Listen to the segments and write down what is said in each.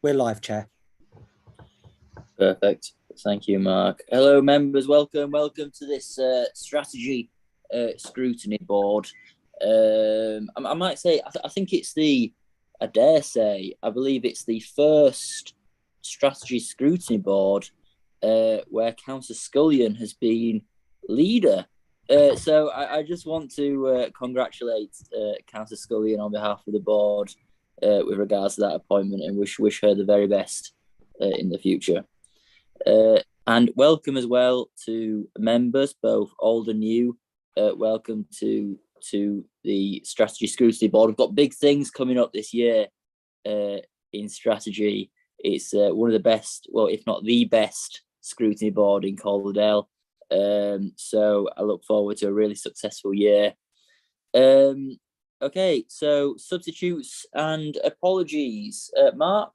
We're live, Chair. Perfect. Thank you, Mark. Hello, members. Welcome to this strategy scrutiny board. I might say, I think it's I believe it's the first strategy scrutiny board where Councillor Scullion has been leader. So I just want to congratulate Councillor Scullion on behalf of the board with regards to that appointment, and wish her the very best in the future. And welcome as well to members, both old and new. Welcome to the Strategy Scrutiny Board. We've got big things coming up this year in strategy. It's one of the best, well, if not the best, scrutiny board in Calderdale. So I look forward to a really successful year. Okay, so substitutes and apologies. Mark?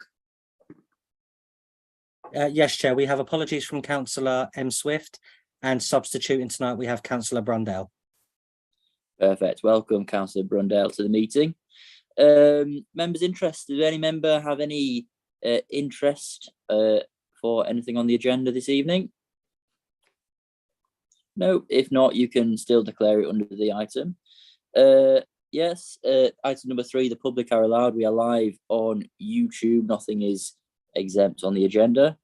Yes, Chair, we have apologies from Councillor M. Swift, and substituting tonight we have Councillor Brundale. Perfect. Welcome, Councillor Brundale, to the meeting. Members interested? Does any member have any interest for anything on the agenda this evening? No, if not, you can still declare it under the item. Yes, item number 3, the public are allowed. We are live on YouTube. Nothing is exempt on the agenda.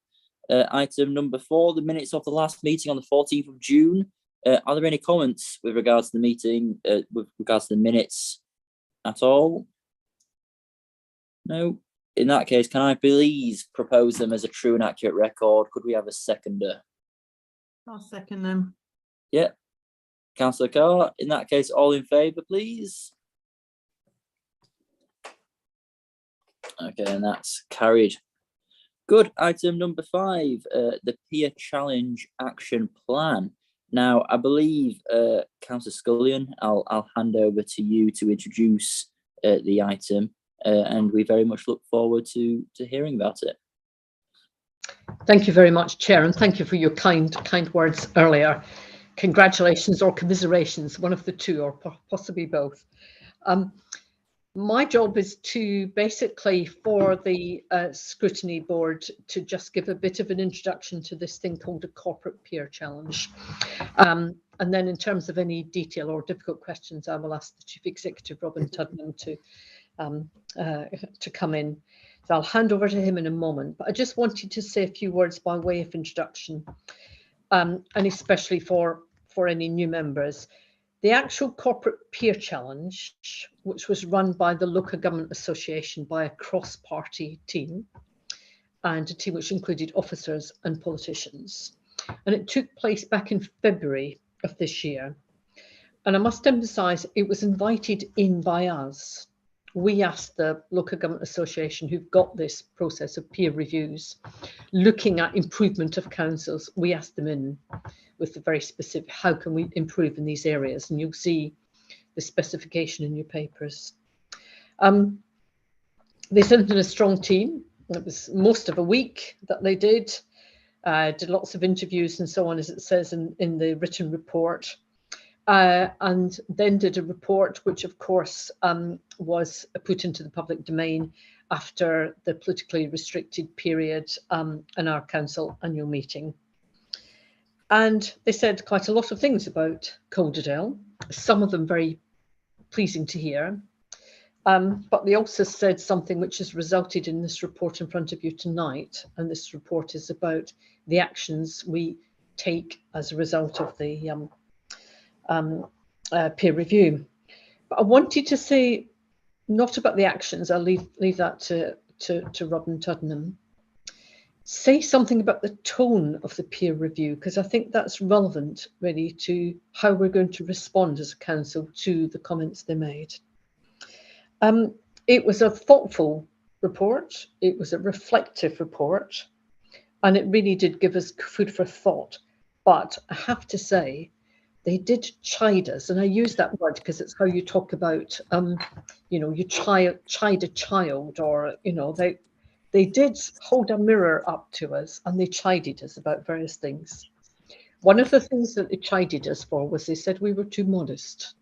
Item number 4, the minutes of the last meeting on the 14th of June. Are there any comments with regards to the meeting, with regards to the minutes at all? No. In that case, can I please propose them as a true and accurate record? Could we have a seconder? I'll second them. Yeah. Councillor Carr, in that case, all in favour, please. Okay, and that's carried. Good. Item number 5, the Peer Challenge Action Plan. Now, I believe, Councillor Scullion, I'll hand over to you to introduce the item, and we very much look forward to hearing about it. Thank you very much, Chair, and thank you for your kind words earlier. Congratulations or commiserations, one of the two, or possibly both. My job is to basically, for the scrutiny board, to just give a bit of an introduction to this thing called a corporate peer challenge. And then in terms of any detail or difficult questions, I will ask the Chief Executive, Robin Tuddenham, to come in. So I'll hand over to him in a moment, but I just wanted to say a few words by way of introduction, and especially for any new members. The actual corporate peer challenge, which was run by the Local Government Association by a cross-party team, and a team which included officers and politicians, and it took place back in February of this year. And I must emphasise, it was invited in by us. We asked the Local Government Association, who've got this process of peer reviews, looking at improvement of councils, we asked them in with the very specific, how can we improve in these areas? And you'll see the specification in your papers. They sent in a strong team. It was most of a week that they did lots of interviews and so on, as it says in the written report. And then did a report, which of course was put into the public domain after the politically restricted period in our council annual meeting. And they said quite a lot of things about Calderdale, some of them very pleasing to hear. But they also said something which has resulted in this report in front of you tonight. And this report is about the actions we take as a result of the peer review. But I wanted to say not about the actions, I'll leave that to Robin Tuddenham. Say something about the tone of the peer review, because I think that's relevant really to how we're going to respond as a council to the comments they made. It was a thoughtful report, it was a reflective report, and it really did give us food for thought. But I have to say, they did chide us, and I use that word because it's how you talk about, you chide a child, or, they did hold a mirror up to us and they chided us about various things. One of the things that they chided us for was they said we were too modest.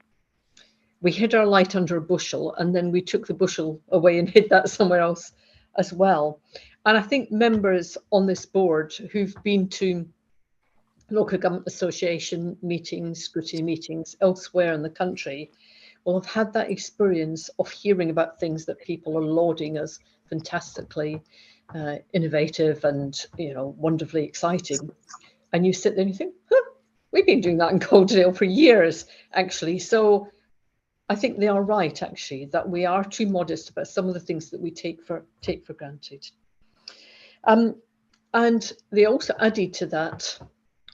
We hid our light under a bushel, and then we took the bushel away and hid that somewhere else as well. And I think members on this board who've been to local government association meetings, scrutiny meetings elsewhere in the country will have had that experience of hearing about things that people are lauding as fantastically innovative and, you know, wonderfully exciting. And you sit there and you think, huh, we've been doing that in Calderdale for years, actually. So I think they are right, actually, that we are too modest about some of the things that we take for granted. And they also added to that,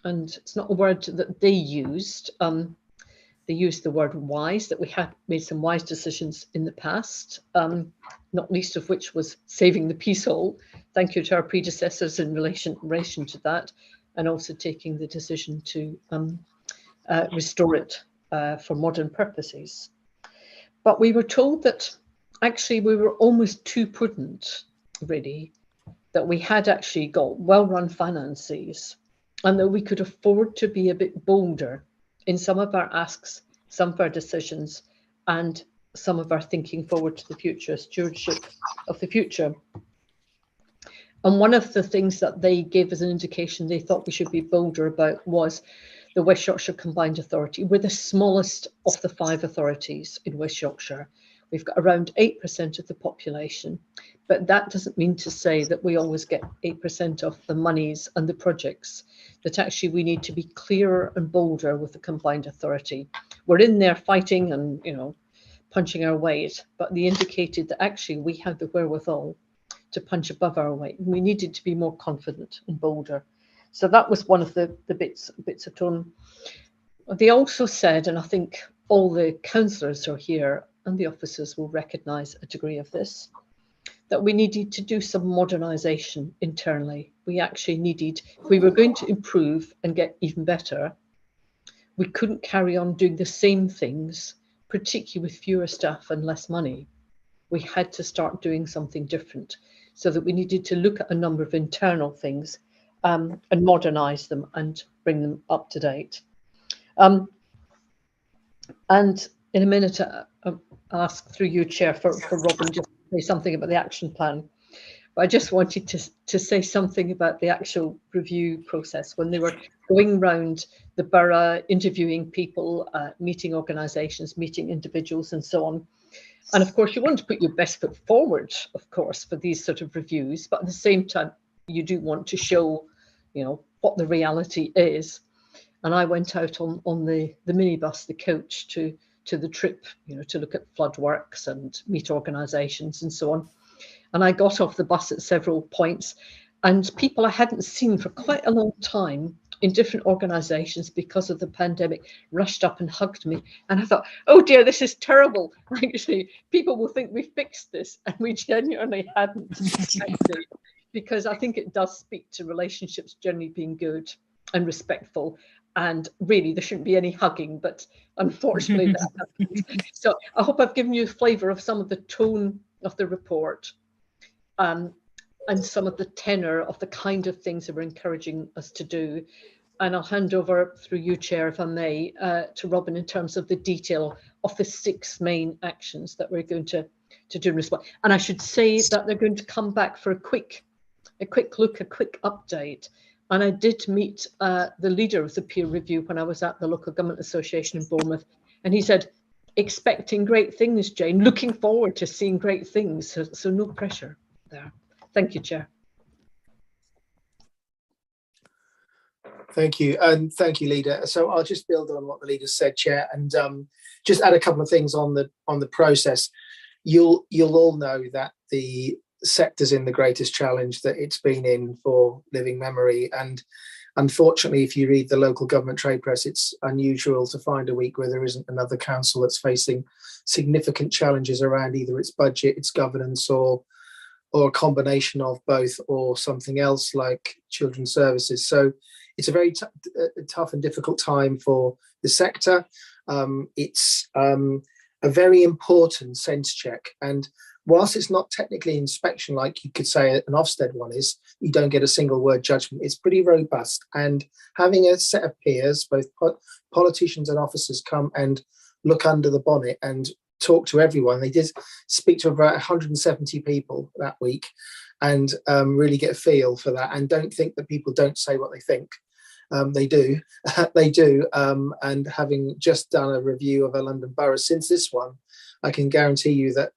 and it's not a word that they used, they used the word wise, that we had made some wise decisions in the past, not least of which was saving the Peace Hall. Thank you to our predecessors in relation to that, and also taking the decision to restore it for modern purposes. But we were told that actually we were almost too prudent, really, that we had actually got well-run finances and that we could afford to be a bit bolder in some of our asks, some of our decisions, and some of our thinking forward to the future, stewardship of the future. And one of the things that they gave as an indication they thought we should be bolder about was the West Yorkshire Combined Authority. We're the smallest of the 5 authorities in West Yorkshire. We've got around 8% of the population, but that doesn't mean to say that we always get 8% of the monies and the projects, that actually we need to be clearer and bolder with the Combined Authority. We're in there fighting and, you know, punching our weight, but they indicated that actually we have the wherewithal to punch above our weight. We needed to be more confident and bolder. So that was one of the bits of tone. They also said, and I think all the councillors are here and the officers will recognise a degree of this, that we needed to do some modernisation internally. We actually needed, if we were going to improve and get even better, we couldn't carry on doing the same things, particularly with fewer staff and less money. We had to start doing something different, so that we needed to look at a number of internal things and modernise them and bring them up to date. And in a minute, I'll ask through you, Chair, for Robin just to say something about the action plan. But I just wanted to say something about the actual review process when they were going round the borough, interviewing people, meeting organisations, meeting individuals and so on. And of course, you want to put your best foot forward, of course, for these sort of reviews. But at the same time, you do want to show, you know, what the reality is. And I went out on the minibus, the coach, to the trip, you know, to look at flood works and meet organisations and so on. And I got off the bus at several points, and people I hadn't seen for quite a long time in different organisations because of the pandemic rushed up and hugged me. And I thought, oh dear, this is terrible. Actually, people will think we fixed this, and we genuinely hadn't, actually, because I think it does speak to relationships generally being good and respectful. And really, there shouldn't be any hugging, but unfortunately that happened. So I hope I've given you a flavour of some of the tone of the report and some of the tenor of the kind of things that we're encouraging us to do. And I'll hand over through you, Chair, if I may, to Robin in terms of the detail of the 6 main actions that we're going to do in response. And I should say that they're going to come back for a quick look, a quick update. And I did meet the leader of the peer review when I was at the Local Government Association in Bournemouth. And he said, expecting great things, Jane, looking forward to seeing great things. So no pressure there. Thank you, Chair. Thank you, and thank you, Leader. So I'll just build on what the leader said, Chair, and just add a couple of things on the process. You'll all know that the sector's in the greatest challenge that it's been in for living memory, and unfortunately, if you read the local government trade press, it's unusual to find a week where there isn't another council that's facing significant challenges around either its budget, its governance, or a combination of both, or something else like children's services. So it's a very tough and difficult time for the sector. It's a very important sense check. And whilst it's not technically inspection like you could say an Ofsted one is, you don't get a single word judgment. It's pretty robust. And having a set of peers, both politicians and officers, come and look under the bonnet and talk to everyone. They did speak to about 170 people that week, and really get a feel for that, and don't think that people don't say what they think. They do. They do. And having just done a review of a London borough since this one, I can guarantee you that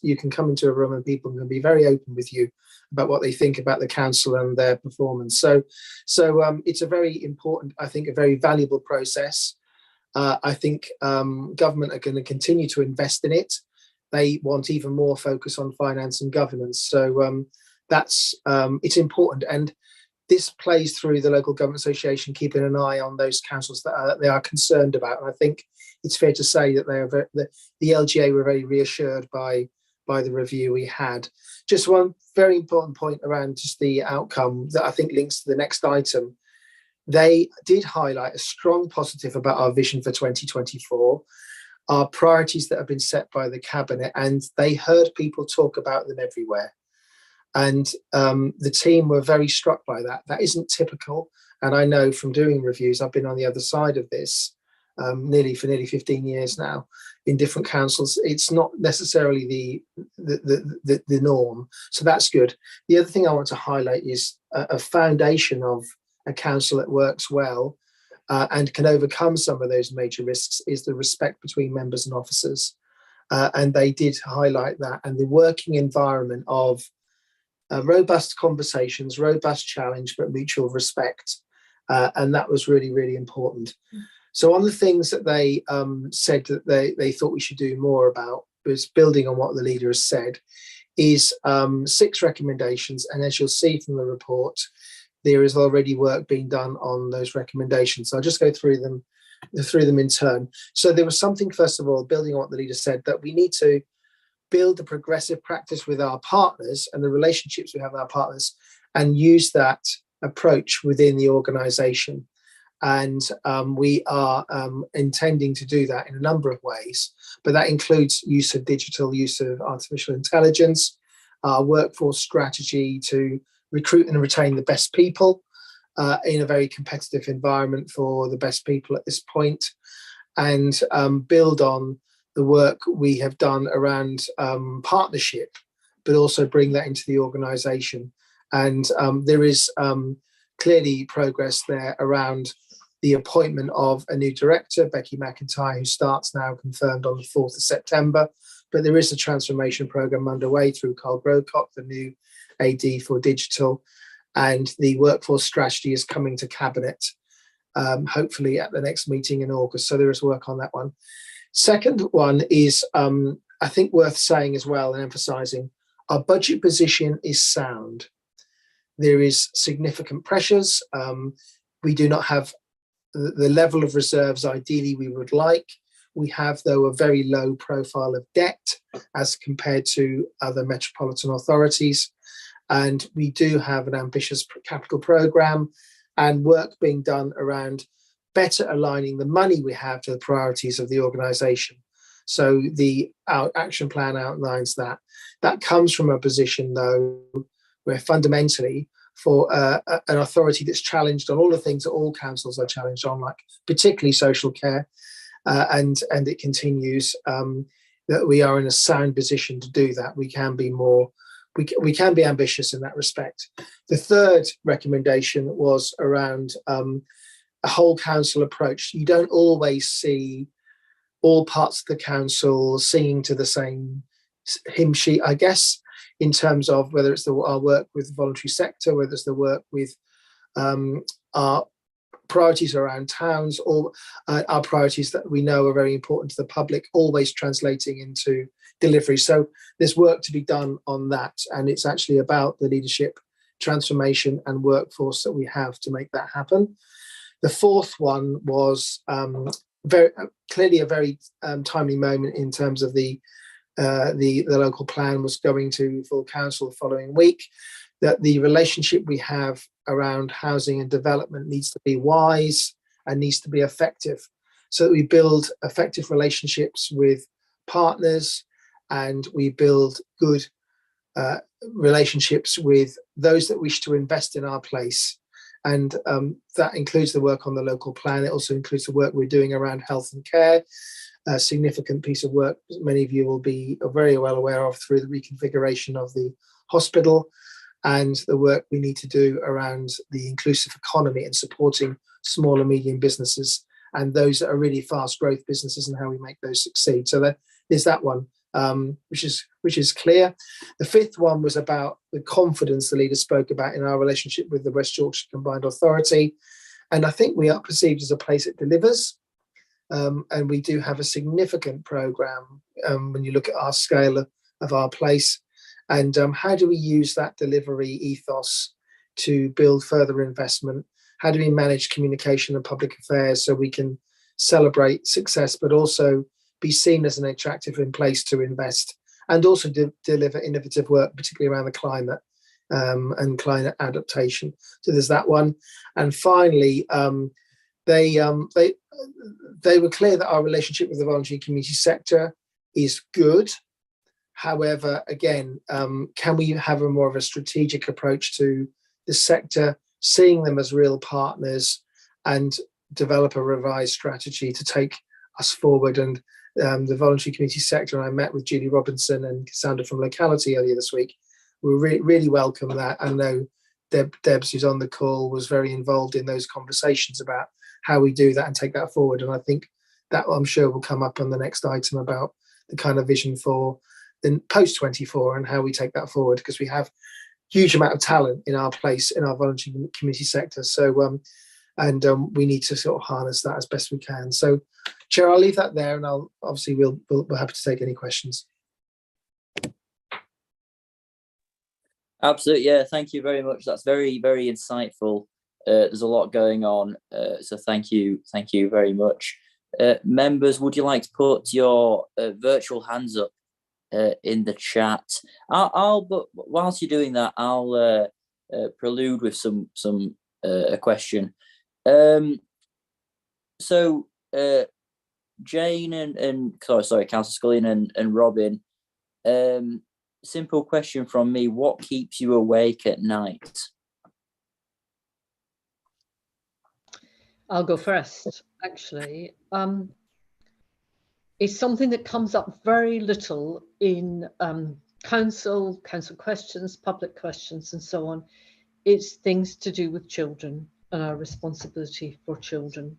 you can come into a room and people can be very open with you about what they think about the council and their performance. So it's a very important, I think, a very valuable process. I think government are going to continue to invest in it. They want even more focus on finance and governance. So that's it's important. And this plays through the local government association, keeping an eye on those councils that they are concerned about. And I think it's fair to say that the LGA were very reassured by the review we had. Just one very important point around just the outcome that I think links to the next item. They did highlight a strong positive about our vision for 2024, our priorities that have been set by the cabinet, and they heard people talk about them everywhere. And the team were very struck by that. That isn't typical. And I know from doing reviews, I've been on the other side of this nearly 15 years now in different councils. It's not necessarily the norm. So that's good. The other thing I want to highlight is a foundation of a council that works well and can overcome some of those major risks is the respect between members and officers. And they did highlight that, and the working environment of robust conversations, robust challenge, but mutual respect. And that was really, really important. So on the things that they said that they thought we should do more about, was building on what the leader has said, is 6 recommendations. And as you'll see from the report, there is already work being done on those recommendations. So I'll just go through them in turn. So there was something, first of all, building on what the leader said, that we need to build a progressive practice with our partners and the relationships we have with our partners, and use that approach within the organisation. And we are intending to do that in a number of ways, but that includes use of digital, use of artificial intelligence, our workforce strategy to recruit and retain the best people in a very competitive environment for the best people at this point, and build on the work we have done around partnership, but also bring that into the organisation. And there is clearly progress there around the appointment of a new director, Becky McIntyre, who starts now, confirmed on the 4th of September. But there is a transformation programme underway through Carl Grocock, the new AD for digital, and the workforce strategy is coming to cabinet, hopefully at the next meeting in August. So there is work on that one. Second one is, I think, worth saying as well and emphasising, our budget position is sound. There is significant pressures. We do not have the level of reserves ideally we would like. We have, though, a very low profile of debt as compared to other metropolitan authorities. And we do have an ambitious capital programme and work being done around better aligning the money we have to the priorities of the organisation. So our action plan outlines that. That comes from a position, though, where fundamentally for an authority that's challenged on all the things that all councils are challenged on, like particularly social care, and it continues, that we are in a sound position to do that. We can be more, we can be ambitious in that respect. The third recommendation was around a whole council approach. You don't always see all parts of the council singing to the same hymn sheet, I guess, in terms of whether it's our work with the voluntary sector, whether it's the work with our priorities around towns, or our priorities that we know are very important to the public, always translating into delivery. So there's work to be done on that, and it's actually about the leadership, transformation and workforce that we have to make that happen. The fourth one was very clearly a very timely moment in terms of the local plan was going to full council the following week, that the relationship we have around housing and development needs to be wise and needs to be effective, so that we build effective relationships with partners and we build good relationships with those that wish to invest in our place. And that includes the work on the local plan. It also includes the work we're doing around health and care. a significant piece of work many of you will be very well aware of through the reconfiguration of the hospital and the work we need to do around the inclusive economy and supporting small and medium businesses and those that are really fast growth businesses and how we make those succeed. So there's that one, which is clear. The fifth one was about the confidence the leader spoke about in our relationship with the West Yorkshire Combined Authority. And I think we are perceived as a place that delivers. And we do have a significant programme when you look at our scale of our place. And how do we use that delivery ethos to build further investment? How do we manage communication and public affairs so we can celebrate success, but also be seen as an attractive place to invest and also deliver innovative work, particularly around the climate and climate adaptation? So there's that one. And finally, they were clear that our relationship with the voluntary community sector is good. However, again, can we have a more of a strategic approach to the sector, seeing them as real partners and develop a revised strategy to take us forward? And the voluntary community sector, and I met with Julie Robinson and Cassandra from Locality earlier this week. We really welcome that. I know Debs, who's on the call, was very involved in those conversations about how we do that and take that forward. And I think that, I'm sure, will come up on the next item about the kind of vision for the post 24 and how we take that forward, because we have huge amount of talent in our place in our voluntary community sector. So we need to sort of harness that as best we can. So, Chair, I'll leave that there, and I'll obviously we're happy to take any questions. Absolutely, yeah. Thank you very much. That's very, very insightful. There's a lot going on, so thank you very much. Members, would you like to put your virtual hands up in the chat? But whilst you're doing that, I'll prelude with a question. So Jane and Councillor Scullion and Robin, simple question from me: what keeps you awake at night? I'll go first, actually. It's something that comes up very little in council questions, public questions, and so on. It's things to do with children and our responsibility for children,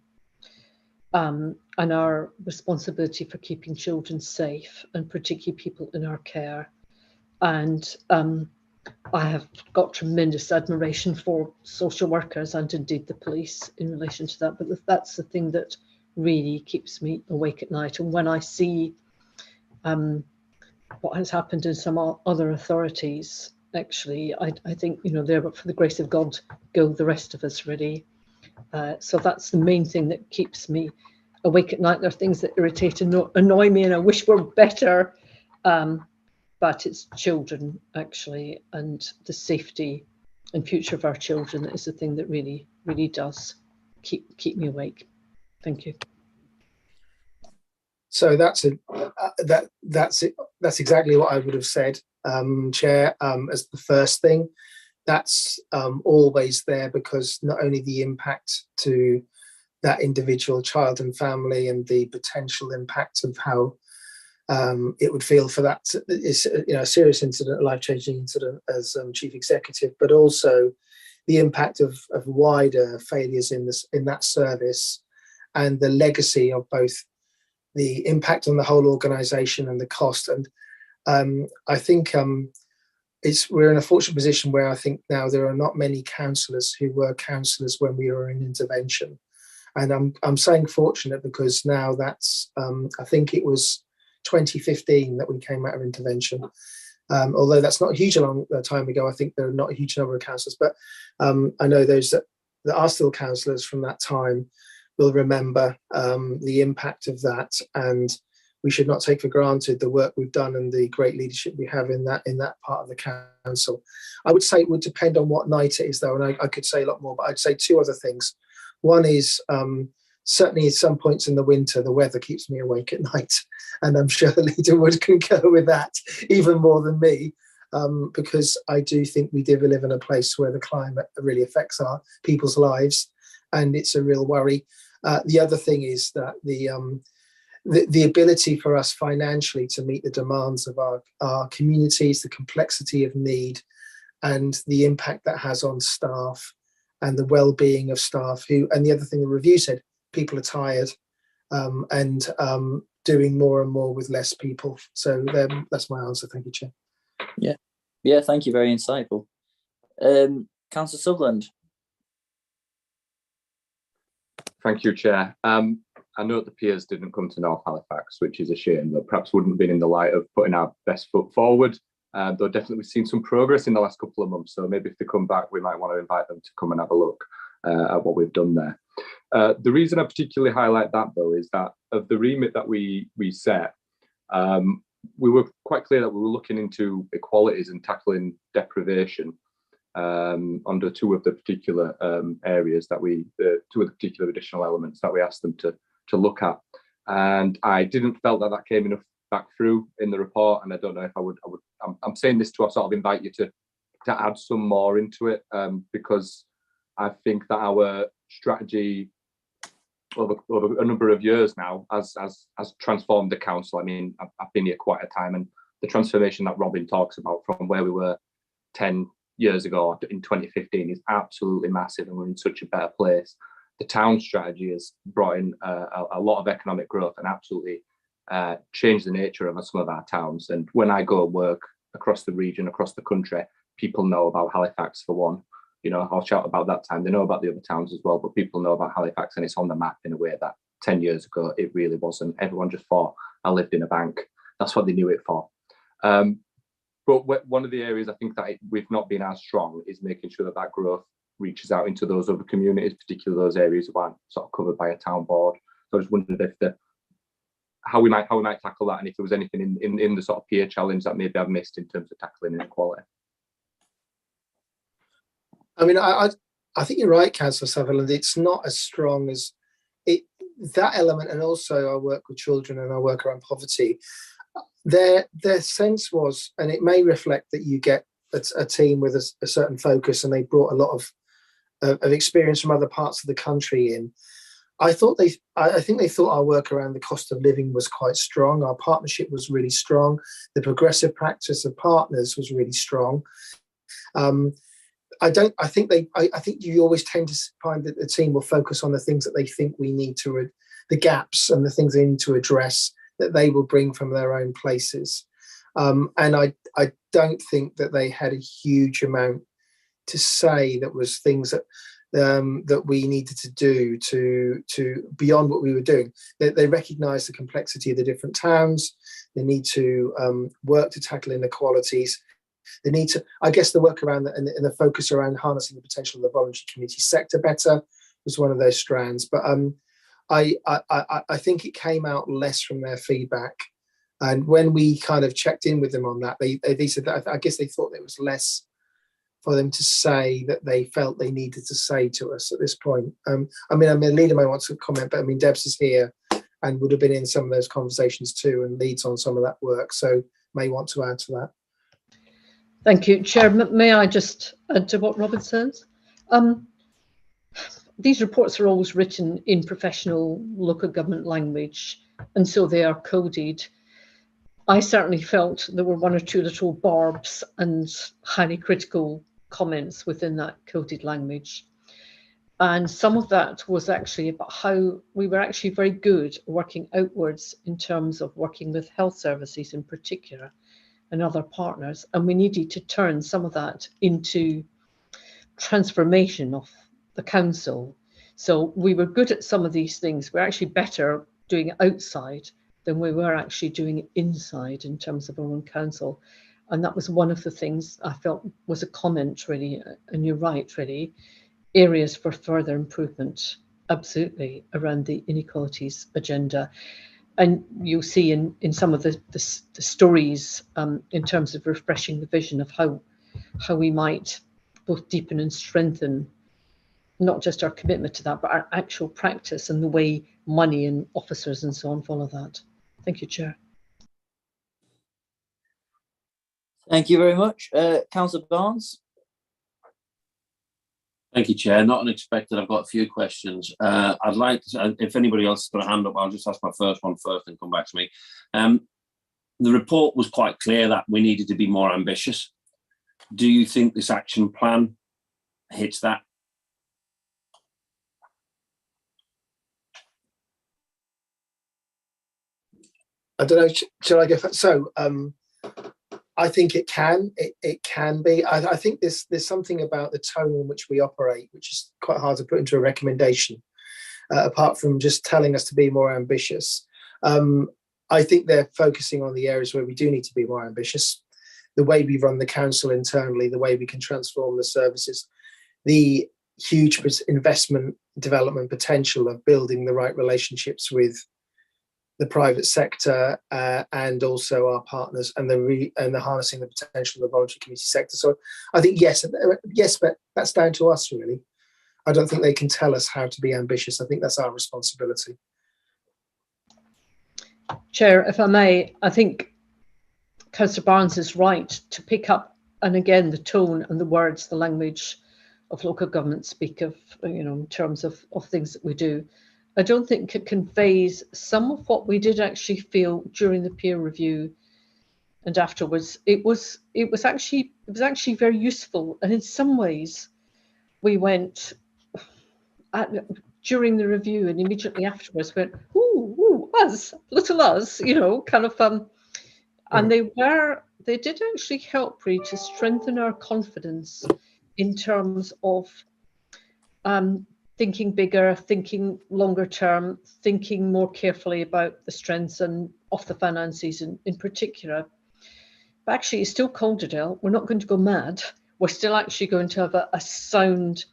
and our responsibility for keeping children safe, and particularly people in our care. And I have got tremendous admiration for social workers and indeed the police in relation to that, but that's the thing that really keeps me awake at night. And when I see what has happened in some other authorities, actually, I think, there, but for the grace of God, go the rest of us, really. So that's the main thing that keeps me awake at night. There are things that irritate and annoy me, and I wish were better. But it's children, actually, and the safety and future of our children that is the thing that really, really does keep me awake. Thank you. So that's exactly what I would have said, Chair, as the first thing. That's always there, because not only the impact to that individual child and family and the potential impact of how it would feel for that is a serious incident, a life-changing incident as chief executive, but also the impact of wider failures in that service, and the legacy of both the impact on the whole organisation and the cost. And I think we're in a fortunate position where I think now there are not many councillors who were councillors when we were in intervention, and I'm saying fortunate because now that's I think it was 2015 that we came out of intervention. Although that's not a huge long time ago, I think there are not a huge number of councillors, but I know those that are still councillors from that time will remember the impact of that, and we should not take for granted the work we've done and the great leadership we have in that part of the council. I would say it would depend on what night it is, though, and I could say a lot more, but I'd say two other things. One is certainly at some points in the winter, the weather keeps me awake at night, and I'm sure the leader would concur with that even more than me, because I do think we do live in a place where the climate really affects our people's lives, and it's a real worry. The other thing is that the ability for us financially to meet the demands of our communities, the complexity of need, and the impact that has on staff and the well-being of staff. And the other thing the review said, people are tired and doing more and more with less people. So that's my answer. Thank you, Chair. Yeah, thank you. Very insightful. Councillor Sutherland. Thank you, Chair. I know the peers didn't come to North Halifax, which is a shame, that perhaps wouldn't have been in the light of putting our best foot forward. Though definitely we've seen some progress in the last couple of months. So maybe if they come back, we might want to invite them to come and have a look at what we've done there. The reason I particularly highlight that, though, is that of the remit that we set, we were quite clear that we were looking into equalities and tackling deprivation under two of the particular areas that two of the particular additional elements that we asked them to look at. And I didn't felt that came enough back through in the report. And I don't know if I'm saying this to sort of invite you to add some more into it, because I think that our strategy over a number of years now has transformed the council. I mean, I've been here quite a time, and the transformation that Robin talks about from where we were 10 years ago in 2015 is absolutely massive, and we're in such a better place. The town strategy has brought in a lot of economic growth and absolutely changed the nature of some of our towns. And when I go and work across the region, across the country, people know about Halifax for one. You know, I'll shout about that time. They know about the other towns as well, but people know about Halifax, and it's on the map in a way that 10 years ago it really wasn't. Everyone just thought I lived in a bank. That's what they knew it for. But one of the areas I think that we've not been as strong is making sure that growth reaches out into those other communities, particularly those areas that aren't sort of covered by a town board. So I just wondered if how we might tackle that, and if there was anything in the sort of peer challenge that maybe I've missed in terms of tackling inequality. I mean, I think you're right, Councillor Sutherland. It's not as strong as that element, and also I work with children and I work around poverty. Their sense was, and it may reflect that you get a team with a certain focus, and they brought a lot of experience from other parts of the country in. I think they thought our work around the cost of living was quite strong. Our partnership was really strong. The progressive practice of partners was really strong. I think you always tend to find that the team will focus on the things that they think we need to, the gaps and the things they need to address, that they will bring from their own places. And I don't think that they had a huge amount to say that was things that we needed to do to beyond what we were doing. They recognise the complexity of the different towns. They need to work to tackle inequalities. They need to, I guess, the work around and the focus around harnessing the potential of the voluntary community sector better was one of those strands. But I think it came out less from their feedback. And when we kind of checked in with them on that, they said that I guess they thought there was less for them to say that they felt they needed to say to us at this point. I mean, Leader may want to comment, but I mean, Debs is here and would have been in some of those conversations too, and leads on some of that work, so may want to add to that. Thank you, Chair. May I just add to what Robin says? These reports are always written in professional local government language, and so they are coded. I certainly felt there were one or two little barbs and highly critical comments within that coded language. And some of that was actually about how we were actually very good working outwards in terms of working with health services in particular and other partners. And we needed to turn some of that into transformation of the council. So we were good at some of these things. We're actually better doing it outside than we were actually doing it inside in terms of our own council. And that was one of the things I felt was a comment, really, and you're right, really, areas for further improvement, absolutely, around the inequalities agenda. And you'll see in some of the stories in terms of refreshing the vision of how we might both deepen and strengthen not just our commitment to that, but our actual practice and the way money and officers and so on follow that. Thank you, Chair. Thank you very much. Councillor Barnes. Thank you, Chair. Not unexpected. I've got a few questions. I'd like to, if anybody else has got a hand up, I'll just ask my first one first and come back to me. The report was quite clear that we needed to be more ambitious. Do you think this action plan hits that? I don't know. Shall I go first? So I think it can. It can be. I think there's something about the tone in which we operate, which is quite hard to put into a recommendation, apart from just telling us to be more ambitious. I think they're focusing on the areas where we do need to be more ambitious. The way we run the council internally, the way we can transform the services, the huge investment development potential of building the right relationships with the private sector and also our partners, and the harnessing the potential of the voluntary community sector. So I think yes, but that's down to us really. I don't think they can tell us how to be ambitious. I think that's our responsibility. Chair, if I may, I think Councillor Barnes is right to pick up, and again, the tone and the words, the language of local government speak of, in terms of things that we do. I don't think it conveys some of what we did actually feel during the peer review and afterwards. It was actually very useful, and in some ways, we went during the review and immediately afterwards went, ooh, us, little us, kind of. And they did actually help really to strengthen our confidence in terms of thinking bigger, thinking longer term, thinking more carefully about the strengths and of the finances in particular. But actually, it's still Calderdale. We're not going to go mad. We're still actually going to have a sound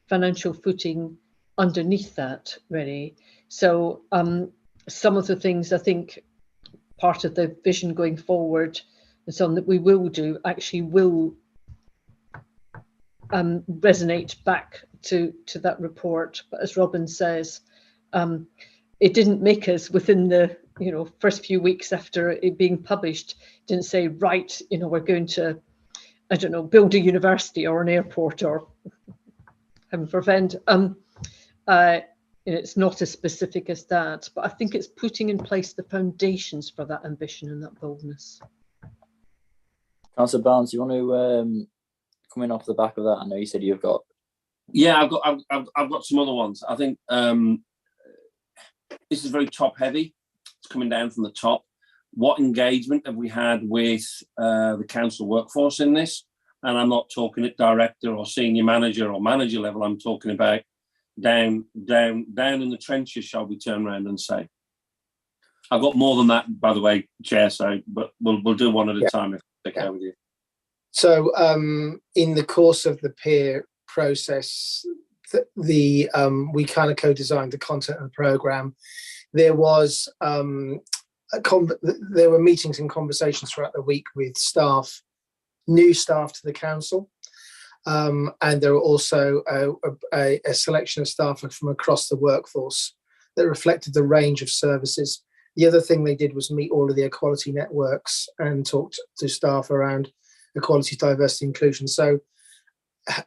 financial footing underneath that, really. So some of the things I think part of the vision going forward and something that we will do actually will resonate back to that report. But as Robin says, it didn't make us within the first few weeks after it being published, didn't say, right, we're going to, I don't know, build a university or an airport or heaven forfend. It's not as specific as that, but I think it's putting in place the foundations for that ambition and that boldness. Councillor Barnes, you want to come in off the back of that? I know you said you've got. Yeah, I've got some other ones. I think this is very top heavy. It's coming down from the top. What engagement have we had with the council workforce in this? And I'm not talking at director or senior manager or manager level. I'm talking about down in the trenches, shall we turn around and say. I've got more than that, by the way, Chair, so but we'll do one at a time if it's okay with you. So in the course of the peer process, we kind of co-designed the content of the programme. There was there were meetings and conversations throughout the week with staff, new staff to the council. And there were also a selection of staff from across the workforce that reflected the range of services. The other thing they did was meet all of the equality networks and talked to staff around equality, diversity, inclusion. So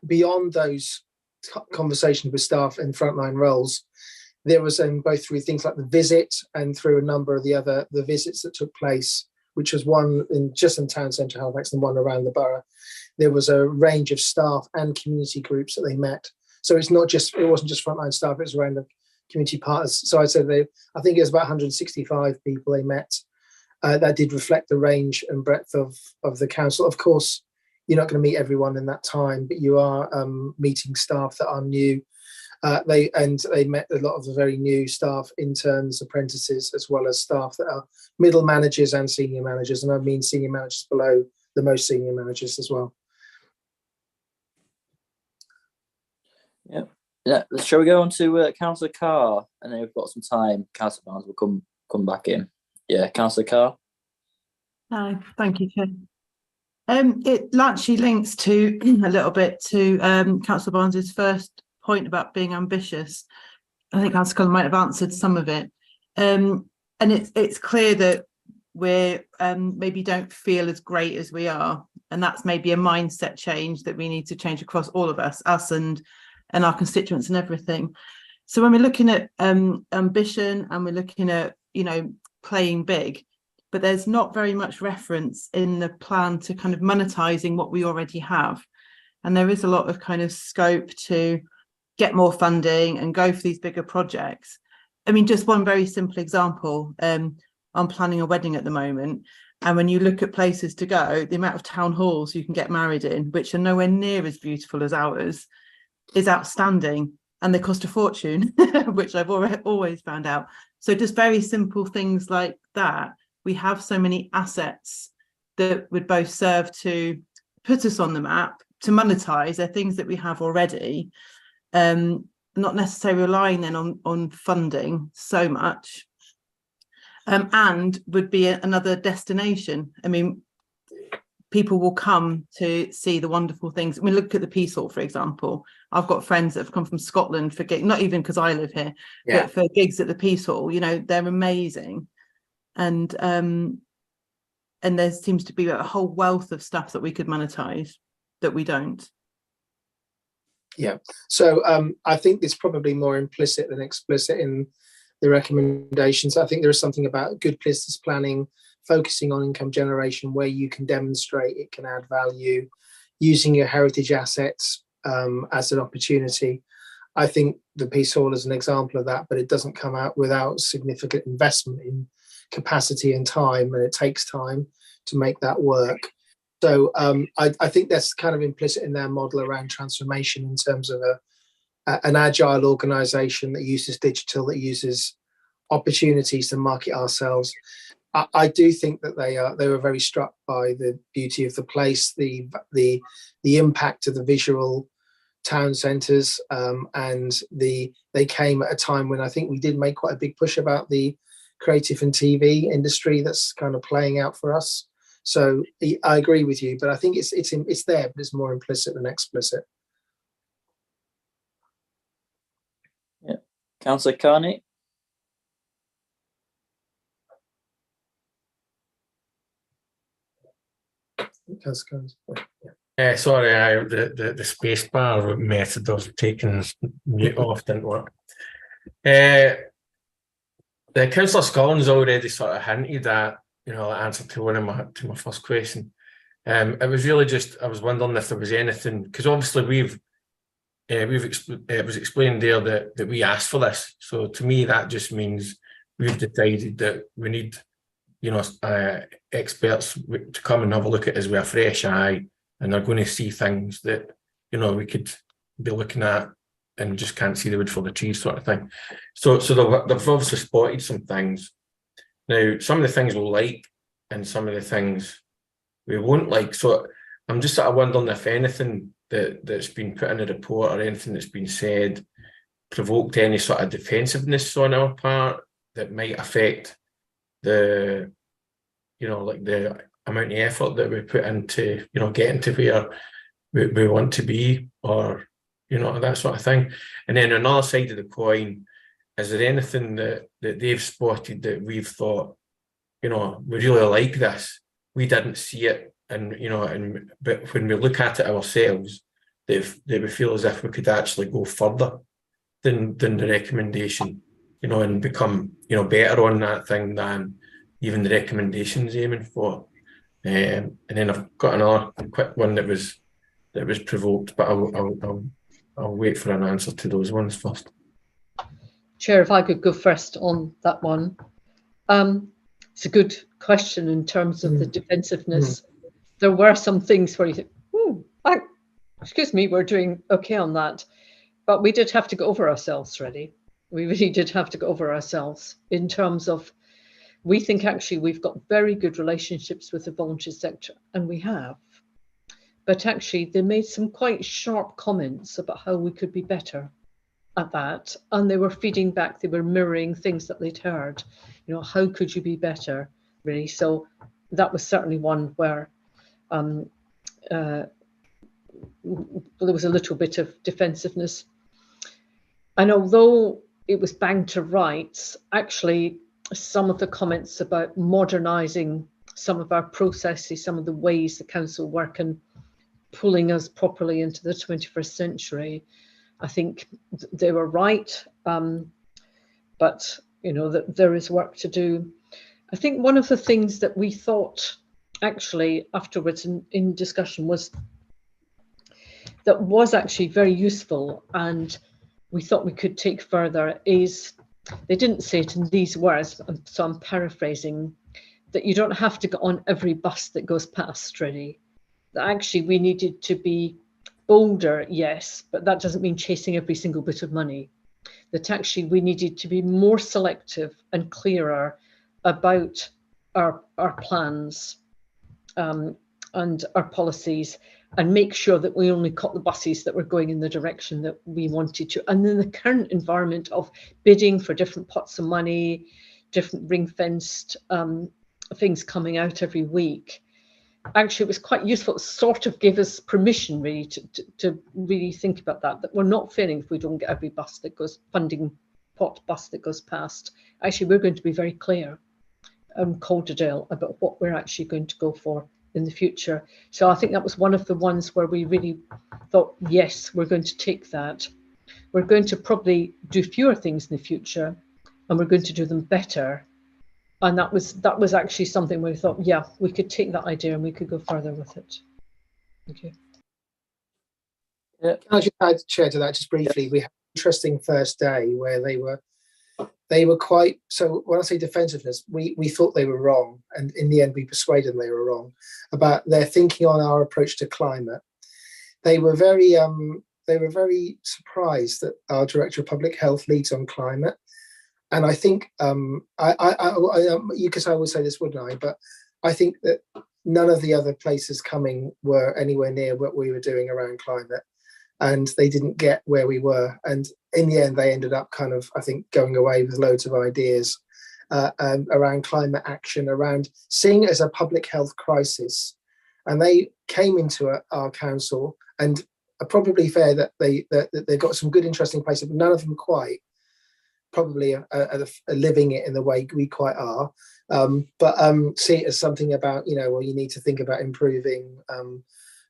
beyond those conversations with staff in frontline roles, there was both through things like the visit and through a number of the visits that took place, which was one just in town centre Halifax and one around the borough. There was a range of staff and community groups that they met. So it wasn't just frontline staff, it was around the community partners. So I said I think it was about 165 people they met. That did reflect the range and breadth of the council. Of course, you're not going to meet everyone in that time, but you are meeting staff that are new. They met a lot of the very new staff, interns, apprentices, as well as staff that are middle managers and senior managers. And I mean senior managers below the most senior managers as well. Yeah. Shall we go on to Councillor Carr, and then we've got some time. Councillor Barnes will come back in. Yeah, Councillor Carr. Hi, thank you, Chair. It actually links to a little bit to Councillor Barnes's first point about being ambitious. I think Councillor Cullen might have answered some of it, and it's clear that we're maybe don't feel as great as we are, and that's maybe a mindset change that we need to change across all of us and and our constituents and everything. So when we're looking at ambition and we're looking at, you know, playing big, but there's not very much reference in the plan to kind of monetizing what we already have. And there is a lot of kind of scope to get more funding and go for these bigger projects. I mean, just one very simple example, I'm planning a wedding at the moment. And when you look at places to go, the amount of town halls you can get married in, which are nowhere near as beautiful as ours, is outstanding. And they cost a fortune, which I've always found out. So just very simple things like that. We have so many assets that would both serve to put us on the map, to monetize. They're things that we have already, not necessarily relying then on funding so much, and would be another destination. I mean, people will come to see the wonderful things. I mean, look at the Peace Hall, for example. I've got friends that have come from Scotland for gigs, not even because I live here, but for gigs at the Peace Hall. You know, they're amazing. And there seems to be a whole wealth of stuff that we could monetize that we don't. Yeah. So I think it's probably more implicit than explicit in the recommendations. I think there is something about good business planning, focusing on income generation where you can demonstrate it can add value, using your heritage assets as an opportunity. I think the Peace Hall is an example of that, but it doesn't come out without significant investment in capacity and time, and it takes time to make that work. So I think that's kind of implicit in their model around transformation in terms of an agile organization that uses digital, that uses opportunities to market ourselves. I do think that they were very struck by the beauty of the place, the impact of the visual town centres, and they came at a time when I think we did make quite a big push about the creative and TV industry that's kind of playing out for us. So I agree with you, but I think it's there, but it's more implicit than explicit. Yeah, Councillor Carney. Sorry, the space bar method of taking mute off didn't work. The Councillor Scollins already sort of hinted at, you know, the answer to my first question. It was really just, I was wondering if there was anything, because obviously it was explained there that we asked for this. So to me, that just means we've decided that we need, you know, experts to come and have a look at us with a fresh eye, and they're going to see things that, you know, we could be looking at and just can't see the wood for the trees, sort of thing. So they've obviously spotted some things. Now, some of the things we'll like and some of the things we won't like. So I'm just sort of wondering if anything that's been put in the report or anything that's been said provoked any sort of defensiveness on our part that might affect the, you know, like the amount of effort that we put into, you know, getting to where we want to be, or, you know, that sort of thing. And then on the other side of the coin, is there anything that they've spotted that we've thought, you know, we really like this, we didn't see it, and, you know, but when we look at it ourselves, that we feel as if we could actually go further than the recommendation, you know, and become, you know, better on that thing than even the recommendations aiming for. And then I've got another quick one that was provoked, but I'll wait for an answer to those ones first. Chair, if I could go first on that one. It's a good question in terms of the defensiveness. There were some things where you think, excuse me, we're doing okay on that. But we did have to go over ourselves, really. We really did have to go over ourselves in terms of, we think actually we've got very good relationships with the voluntary sector, and we have. But actually they made some quite sharp comments about how we could be better at that. And they were feeding back, they were mirroring things that they'd heard. You know, how could you be better, really? So that was certainly one where there was a little bit of defensiveness. And although it was bang to rights, actually some of the comments about modernising some of our processes, some of the ways the council work, and pulling us properly into the 21st century, I think they were right, but you know that there is work to do. I think one of the things that we thought actually afterwards in discussion was that was actually very useful, and we thought we could take further, is they didn't say it in these words, so I'm paraphrasing, that you don't have to get on every bus that goes past, really. That actually we needed to be bolder, yes, but that doesn't mean chasing every single bit of money. That actually we needed to be more selective and clearer about our plans and our policies, and make sure that we only caught the buses that were going in the direction that we wanted to. And in the current environment of bidding for different pots of money, different ring-fenced things coming out every week, actually it was quite useful. It sort of gave us permission really to really think about that we're not failing if we don't get every bus that goes, funding pot bus that goes past. Actually, we're going to be very clear Calderdale about what we're actually going to go for in the future. So I think that was one of the ones where we really thought, yes, we're going to take that. We're going to probably do fewer things in the future, and we're going to do them better. And that was actually something where we thought, yeah, we could take that idea and we could go further with it. Thank you. Can I just add, Chair, to that just briefly? We had an interesting first day where they were quite, so when I say defensiveness, we thought they were wrong, and in the end we persuaded them they were wrong about their thinking on our approach to climate. They were very surprised that our Director of Public Health leads on climate. And I think, because I would say this, wouldn't I? But I think that none of the other places coming were anywhere near what we were doing around climate, and they didn't get where we were. And in the end, they ended up kind of, I think, going away with loads of ideas around climate action, around seeing it as a public health crisis. And they came into our council, and probably fair that they got some good, interesting places, but none of them quite probably are living it in the way we quite are, but see it as something about, you know, well, you need to think about improving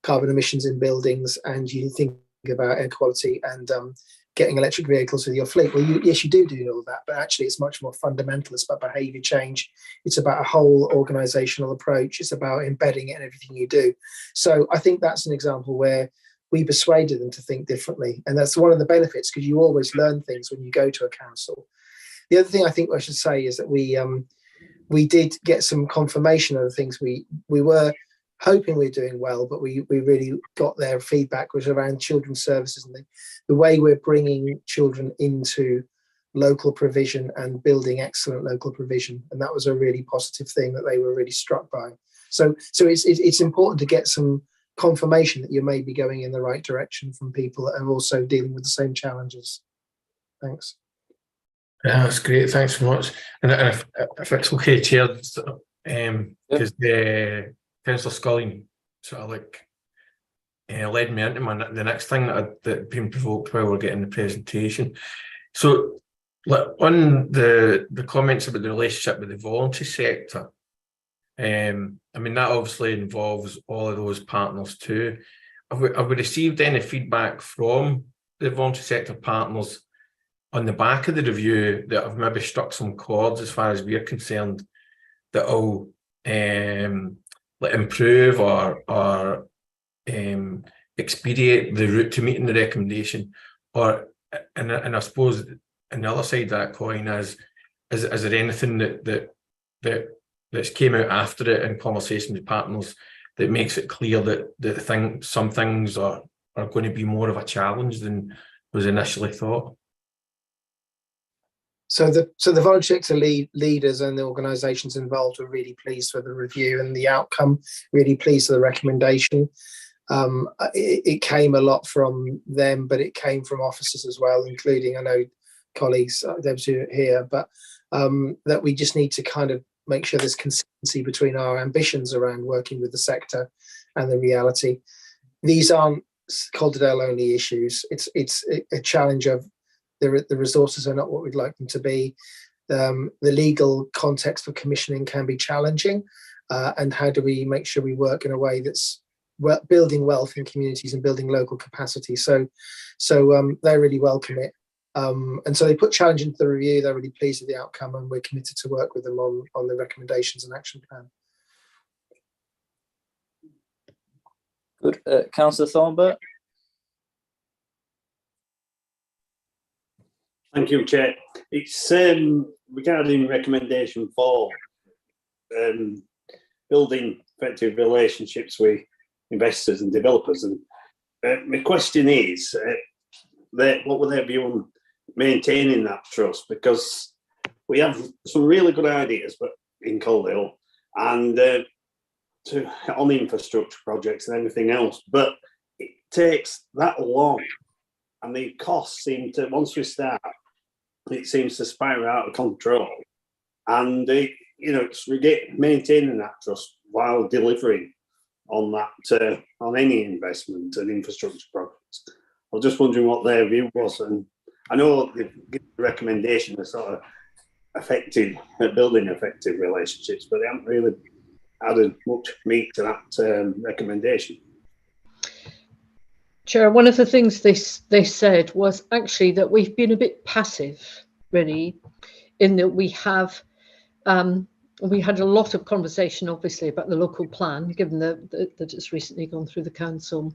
carbon emissions in buildings, and you think about air quality and getting electric vehicles with your fleet. Well, yes, you do all of that, but actually it's much more fundamental. It's about behaviour change. It's about a whole organisational approach. It's about embedding it in everything you do. So I think that's an example where we persuaded them to think differently. And that's one of the benefits, because you always learn things when you go to a council. The other thing I think I should say is that we did get some confirmation of the things we were hoping we were doing well, but we really got their feedback was around children's services and the way we're bringing children into local provision and building excellent local provision. And that was a really positive thing that they were really struck by. So it's important to get some confirmation that you may be going in the right direction from people that are also dealing with the same challenges. Thanks. Yeah, that's great. Thanks very much. And if it's okay, Chair, because the Councillor Scully sort of like led me into the next thing that had been provoked while we're getting the presentation. So, like, on the comments about the relationship with the voluntary sector, I mean, that obviously involves all of those partners too. Have we received any feedback from the voluntary sector partners on the back of the review that have maybe struck some chords as far as we're concerned, that will improve or expedite the route to meeting the recommendation? Or, and I suppose on the other side of that coin is there anything that's came out after it in conversation with partners that makes it clear that some things are going to be more of a challenge than was initially thought? So the voluntary sector leaders and the organisations involved are really pleased with the review and the outcome, really pleased with the recommendation. It came a lot from them, but it came from officers as well, including, I know, colleagues, Deb's here, but that we just need to kind of make sure there's consistency between our ambitions around working with the sector and the reality. These aren't Calderdale only issues. It's a challenge of the resources are not what we'd like them to be. The legal context for commissioning can be challenging, and how do we make sure we work in a way that's building wealth in communities and building local capacity. So they really welcome it. And so they put challenge into the review. They're really pleased with the outcome, and we're committed to work with them on the recommendations and action plan. Good. Councillor Thornburg. Thank you, Chair. It's regarding recommendation 4, building effective relationships with investors and developers. And my question is, what would their view on maintaining that trust? Because we have some really good ideas, but in Calderdale and on infrastructure projects and everything else, but it takes that long, and the costs seem to, once we start, it seems to spiral out of control. And it's maintaining that trust while delivering on that on any investment and infrastructure projects. I was just wondering what their view was, and I know they've given a recommendation of sort of building effective relationships, but they haven't really added much meat to that recommendation. Chair, one of the things they said was actually that we've been a bit passive, really, in that we have we had a lot of conversation, obviously, about the local plan, given that it's recently gone through the council.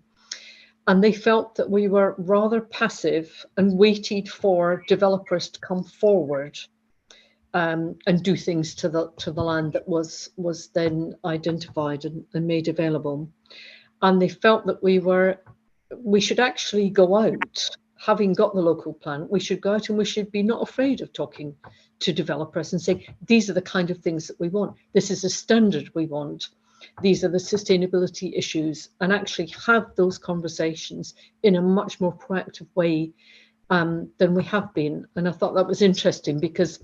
And they felt that we were rather passive and waited for developers to come forward and do things to the land that was then identified and made available. And they felt that we should actually go out, having got the local plan, we should go out and we should be not afraid of talking to developers and say, these are the kind of things that we want. This is a standard we want. These are the sustainability issues, and actually have those conversations in a much more proactive way than we have been. And I thought that was interesting, because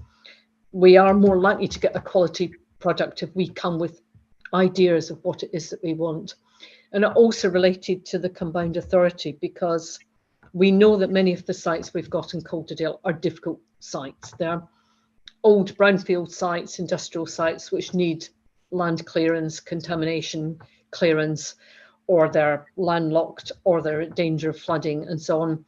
we are more likely to get a quality product if we come with ideas of what it is that we want. And it also related to the combined authority, because we know that many of the sites we've got in Calderdale are difficult sites. They're old brownfield sites, industrial sites, which need land clearance, contamination clearance, or they're landlocked, or they're at danger of flooding, and so on.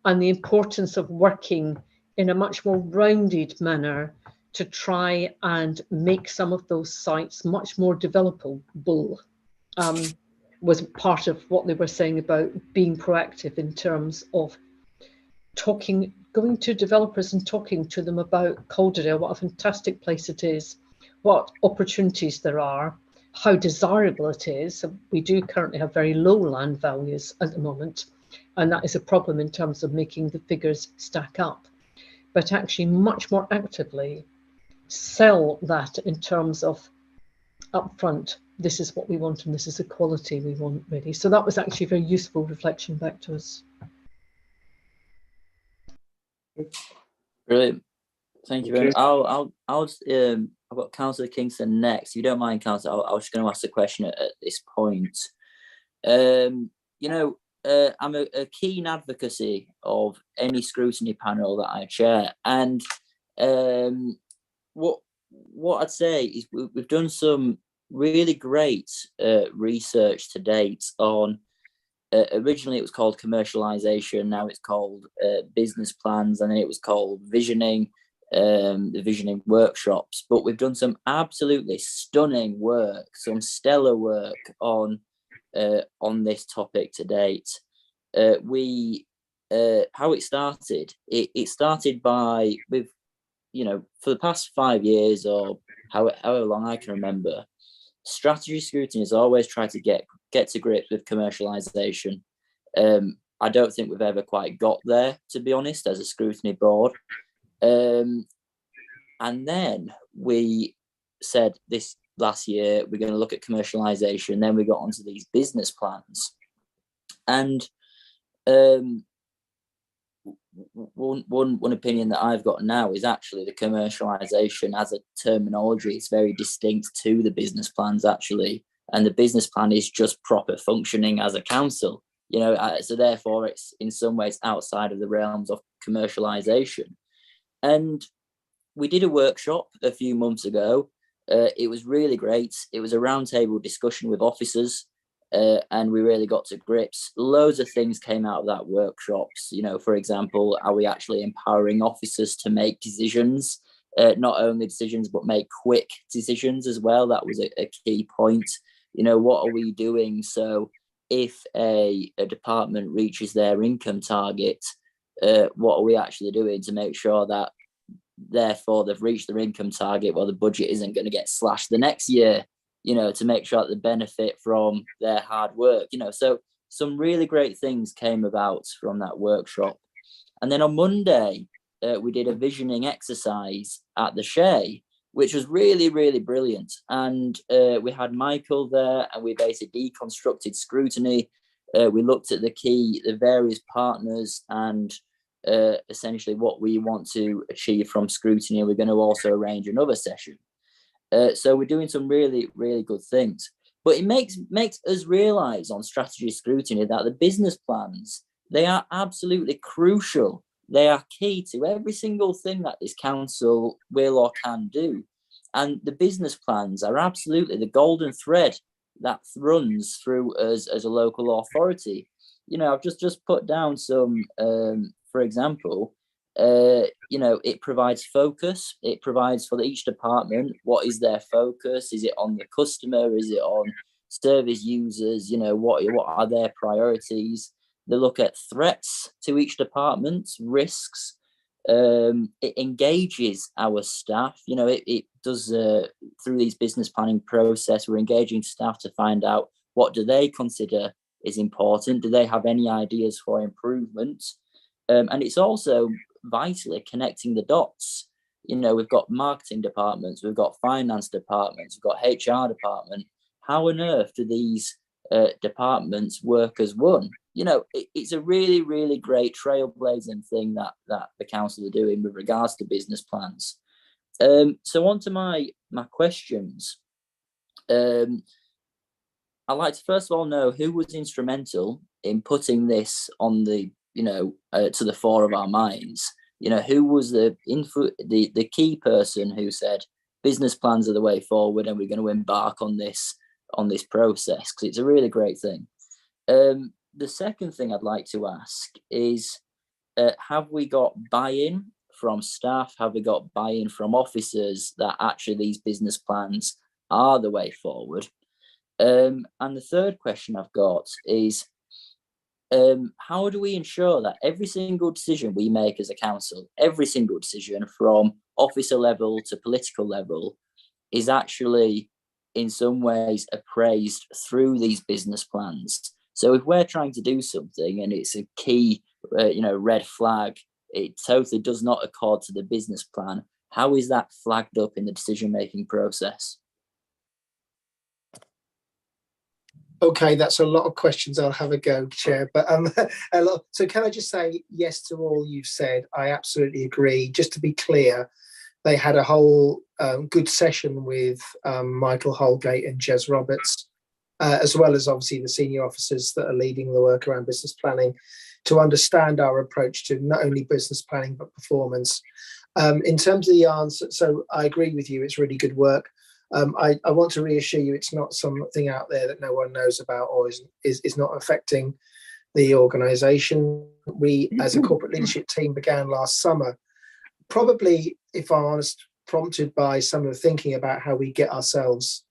And the importance of working in a much more rounded manner to try and make some of those sites much more developable was part of what they were saying about being proactive in terms of going to developers and talking to them about Calderdale, what a fantastic place it is, what opportunities there are, how desirable it is. We do currently have very low land values at the moment, and that is a problem in terms of making the figures stack up. But actually much more actively sell that in terms of upfront, this is what we want and this is the quality we want, really. So that was actually a very useful reflection back to us. Brilliant. Thank you very much. I've got Councillor Kingston next. If you don't mind, Councillor, I was just going to ask a question at this point. I'm a keen advocacy of any scrutiny panel that I chair, and what I'd say is we've done some really great research to date on. Originally, it was called commercialisation. Now it's called business plans, and then it was called visioning. The visioning workshops. But we've done some absolutely stunning work, some stellar work on this topic to date. How it started? It started by for the past 5 years or however long I can remember, strategy scrutiny has always tried to get to grips with commercialisation. I don't think we've ever quite got there, to be honest, as a scrutiny board. And then we said this last year, we're going to look at commercialisation. Then we got onto these business plans. And one opinion that I've got now is actually the commercialisation as a terminology is very distinct to the business plans, actually. And the business plan is just proper functioning as a council, so therefore it's in some ways outside of the realms of commercialisation. And we did a workshop a few months ago. It was really great. It was a roundtable discussion with officers. and we really got to grips. Loads of things came out of that workshops. For example, are we actually empowering officers to make decisions, not only decisions, but make quick decisions as well? That was a key point. What are we doing? So if a department reaches their income target, what are we actually doing to make sure that therefore they've reached their income target, well, the budget isn't going to get slashed the next year, to make sure that they benefit from their hard work, so some really great things came about from that workshop. And then on Monday, we did a visioning exercise at the Shea, which was really, really brilliant. And we had Michael there, and we basically deconstructed Scrutiny. We looked at the various partners, and essentially what we want to achieve from Scrutiny. We're going to also arrange another session. So we're doing some really, really good things. But it makes us realise on strategy scrutiny that the business plans, they are absolutely crucial. They are key to every single thing that this council will or can do. And the business plans are absolutely the golden thread that runs through us as a local authority. I've just put down some, for example, it provides focus. It provides for each department, what is their focus? Is it on the customer? Is it on service users? What are their priorities? They look at threats to each department, risks. It engages our staff. It does through these business planning process. We're engaging staff to find out what do they consider is important. Do they have any ideas for improvement? And it's also vitally connecting the dots. We've got marketing departments, we've got finance departments, we've got HR department. How on earth do these departments work as one? It's a really, really great trailblazing thing that the council are doing with regards to business plans. So on to my questions. I'd like to first of all know who was instrumental in putting this on the to the fore of our minds. Who was the key person who said business plans are the way forward, and we're going to embark on this process, because it's a really great thing. The second thing I'd like to ask is, have we got buy-in from staff? Have we got buy-in from officers that actually these business plans are the way forward? And the third question I've got is, how do we ensure that every single decision we make as a council, every single decision from officer level to political level, is actually in some ways appraised through these business plans? So if we're trying to do something and it's a key, red flag, it totally does not accord to the business plan, how is that flagged up in the decision-making process? Okay, that's a lot of questions. I'll have a go, Chair. But a lot. So can I just say yes to all you've said? I absolutely agree. Just to be clear, they had a whole good session with Michael Holgate and Jez Roberts, as well as obviously the senior officers that are leading the work around business planning, to understand our approach to not only business planning but performance. In terms of the answer, so I agree with you. It's really good work. I want to reassure you, it's not something out there that no one knows about or is not affecting the organisation. We, as a corporate leadership team, began last summer, probably, if I'm honest, prompted by some of the thinking about how we get ourselves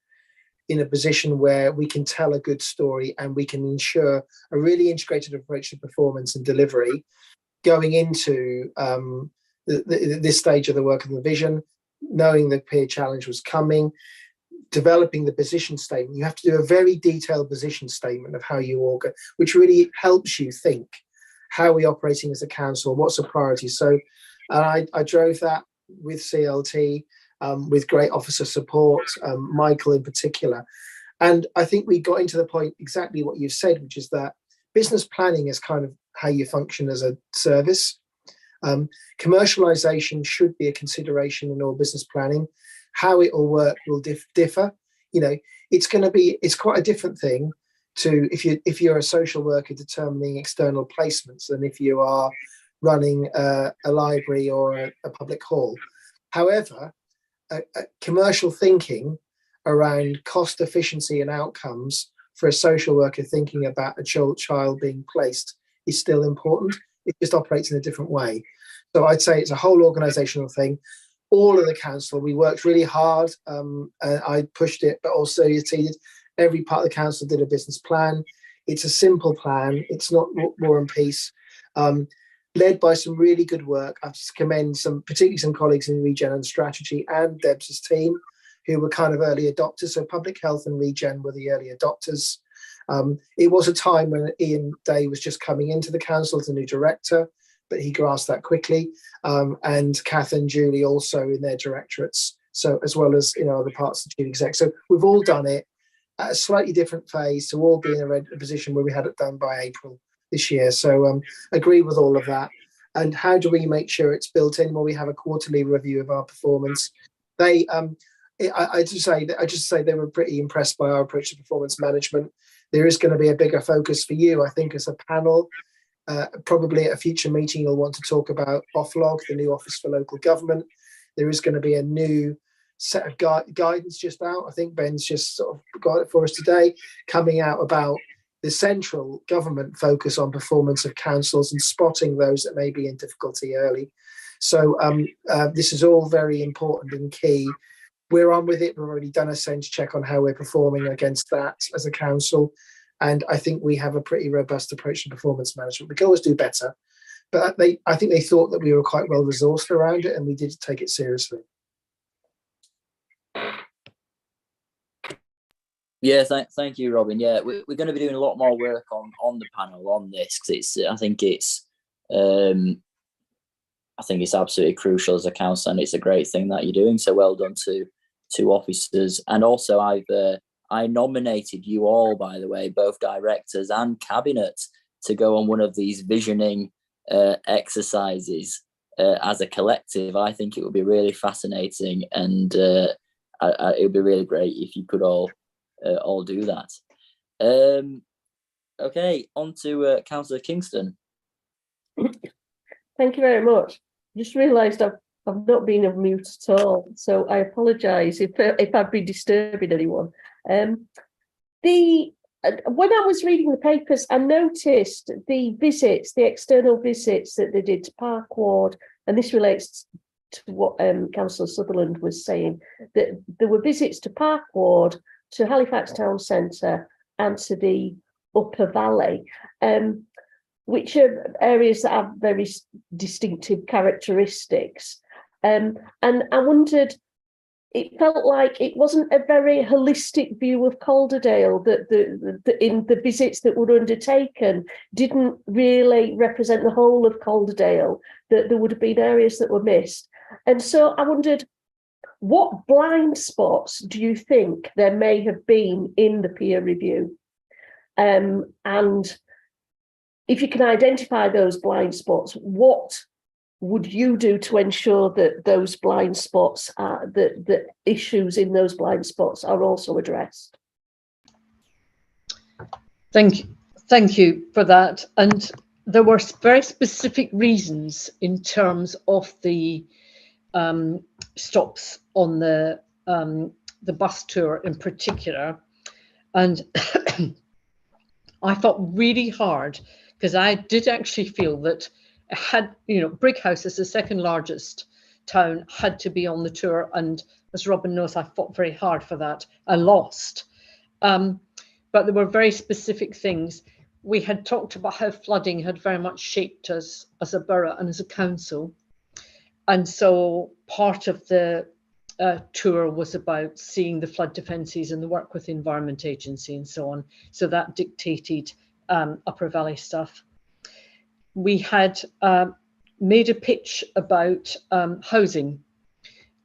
in a position where we can tell a good story and we can ensure a really integrated approach to performance and delivery going into this stage of the work of the vision, knowing the peer challenge was coming, developing the position statement. You have to do a very detailed position statement of how you organize, which really helps you think, how are we operating as a council, what's the priority? So I drove that with CLT, with great officer support, Michael in particular. And I think we got into the point exactly what you've said, which is that business planning is kind of how you function as a service. Commercialization should be a consideration in all business planning. How it will work will differ. It's quite a different thing to if you're a social worker determining external placements than if you are running a library or a public hall. However, commercial thinking around cost efficiency and outcomes for a social worker thinking about a child being placed is still important. It just operates in a different way. So I'd say it's a whole organisational thing. All of the council, we worked really hard. I pushed it, but also you see every part of the council did a business plan. It's a simple plan. It's not War and Peace. Led by some really good work. I just commend particularly some colleagues in Regen and Strategy and Deb's team, who were kind of early adopters. So Public Health and Regen were the early adopters. It was a time when Ian Day was just coming into the council as a new director, but he grasped that quickly. And Kath and Julie also in their directorates, so as well as other parts of the chief exec. So we've all done it at a slightly different phase to all be in a position where we had it done by April this year. So agree with all of that. And how do we make sure it's built in? Well, we have a quarterly review of our performance. I just say they were pretty impressed by our approach to performance management. There is going to be a bigger focus for you, I think, as a panel. Probably at a future meeting, you'll want to talk about OFLOG, the new Office for Local Government. There is going to be a new set of guidance just out. I think Ben's just sort of got it for us today, coming out about the central government focus on performance of councils and spotting those that may be in difficulty early. So this is all very important and key. We're on with it. We've already done a sense check on how we're performing against that as a council. And I think we have a pretty robust approach to performance management. We can always do better. But I think they thought that we were quite well resourced around it, and we did take it seriously. Yeah, thank you, Robin. Yeah, we're going to be doing a lot more work on the panel on this, because I think it's absolutely crucial as a council, and it's a great thing that you're doing. So well done to officers. And also I nominated you all, by the way, both directors and cabinet, to go on one of these visioning exercises as a collective. I think it would be really fascinating, and it would be really great if you could all do that. Okay, on to Councillor Kingston. Thank you very much. Just realised I've not been on mute at all, so I apologise if I've been disturbing anyone. When I was reading the papers, I noticed the external visits that they did to Park Ward, and this relates to what Councillor Sutherland was saying, that there were visits to Park Ward, to Halifax Town Centre, and to the Upper Valley, which are areas that have very distinctive characteristics. And I wondered, it felt like it wasn't a very holistic view of Calderdale, that in the visits that were undertaken didn't really represent the whole of Calderdale, that there would have been areas that were missed. And so I wondered, what blind spots do you think there may have been in the peer review? And if you can identify those blind spots, what would you do to ensure that those blind spots, the issues in those blind spots are also addressed? Thank you for that. And there were very specific reasons in terms of the stops on the bus tour in particular. And I fought really hard, because I did actually feel that Brighouse is the second largest town, had to be on the tour. And as Robin knows, I fought very hard for that. I lost. But there were very specific things. We had talked about how flooding had very much shaped us as a borough and as a council. And so part of the tour was about seeing the flood defences and the work with the Environment Agency and so on. So that dictated Upper Valley stuff. We had made a pitch about housing,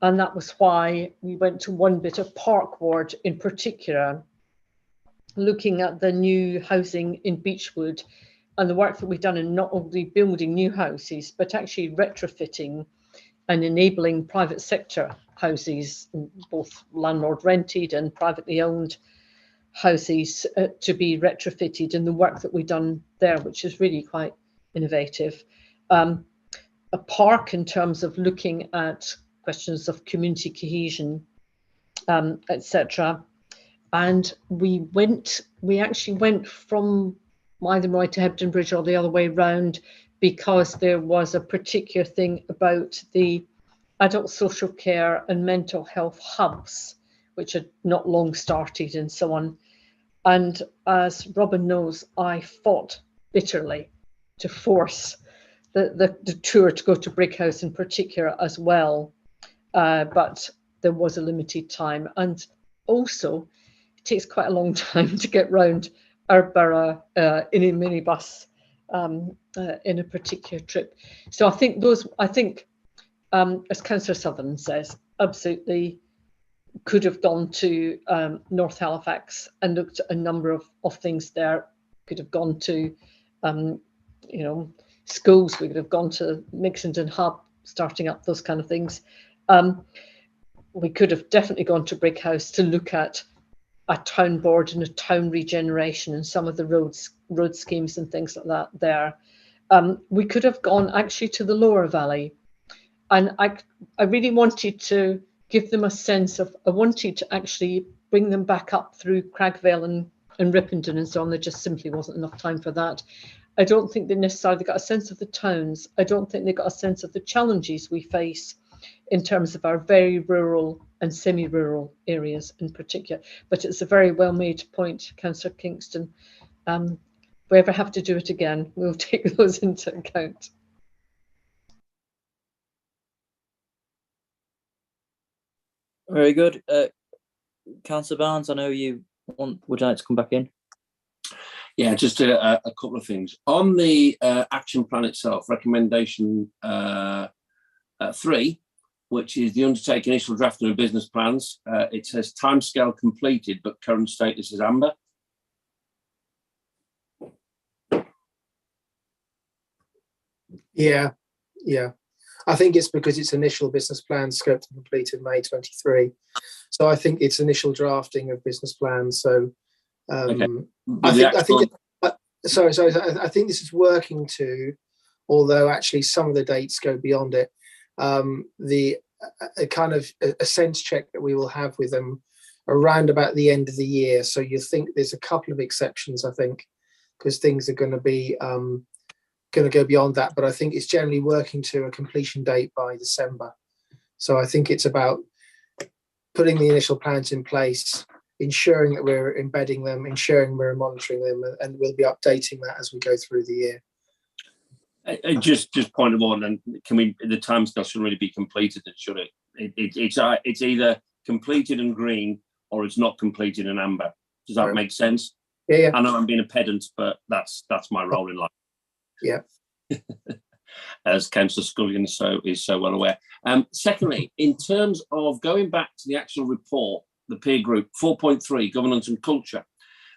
and that was why we went to one bit of Park Ward in particular, looking at the new housing in Beechwood and the work that we've done in not only building new houses, but actually retrofitting and enabling private sector houses, both landlord rented and privately owned houses, to be retrofitted, and the work that we've done there, which is really quite innovative. A park in terms of looking at questions of community cohesion, etc. and we actually went from Wytham Roy to Hebden Bridge or the other way round, because there was a particular thing about the adult social care and mental health hubs, which had not long started and so on. And as Robin knows, I fought bitterly to force the tour to go to Brickhouse in particular as well. But there was a limited time. And also, it takes quite a long time to get round our borough in a minibus in a particular trip. So I think as Councillor Sutherland says, absolutely could have gone to North Halifax and looked at a number of things there. Could have gone to, schools. We could have gone to Mixenden Hub, starting up those kind of things. We could have definitely gone to Brickhouse to look at a town board and a town regeneration and some of the road schemes and things like that there. We could have gone actually to the Lower Valley. And I really wanted to give them a sense of, I wanted to actually bring them back up through Cragvale and Ripponden and so on. There just simply wasn't enough time for that. I don't think they necessarily got a sense of the towns. I don't think they got a sense of the challenges we face in terms of our very rural and semi-rural areas in particular. But it's a very well-made point, Councillor Kingston. If we ever have to do it again, we'll take those into account. Very good. Councillor Barnes, I know you would like to come back in. Yeah, just a couple of things. On the action plan itself, recommendation 3, which is the undertake initial drafting of business plans. It says timescale completed, but current status is amber. Yeah. I think it's because it's initial business plan scoped and completed May 23. So I think it's initial drafting of business plans. So Okay. I think this is working to, although actually some of the dates go beyond it. A kind of a sense check that we will have with them around about the end of the year. So you think there's a couple of exceptions, I think, because things are going to be going to go beyond that. But I think it's generally working to a completion date by December. So I think it's about putting the initial plans in place, ensuring that we're embedding them, ensuring we're monitoring them, and we'll be updating that as we go through the year. Just point of order, and the timescale shouldn't really be completed, should it? It's either completed and green or it's not completed and amber. Does that make sense? Yeah. I know I'm being a pedant, but that's my role in life. Yeah. As Councillor Scullion is so well aware. Secondly, in terms of going back to the actual report, the peer group 4.3, governance and culture,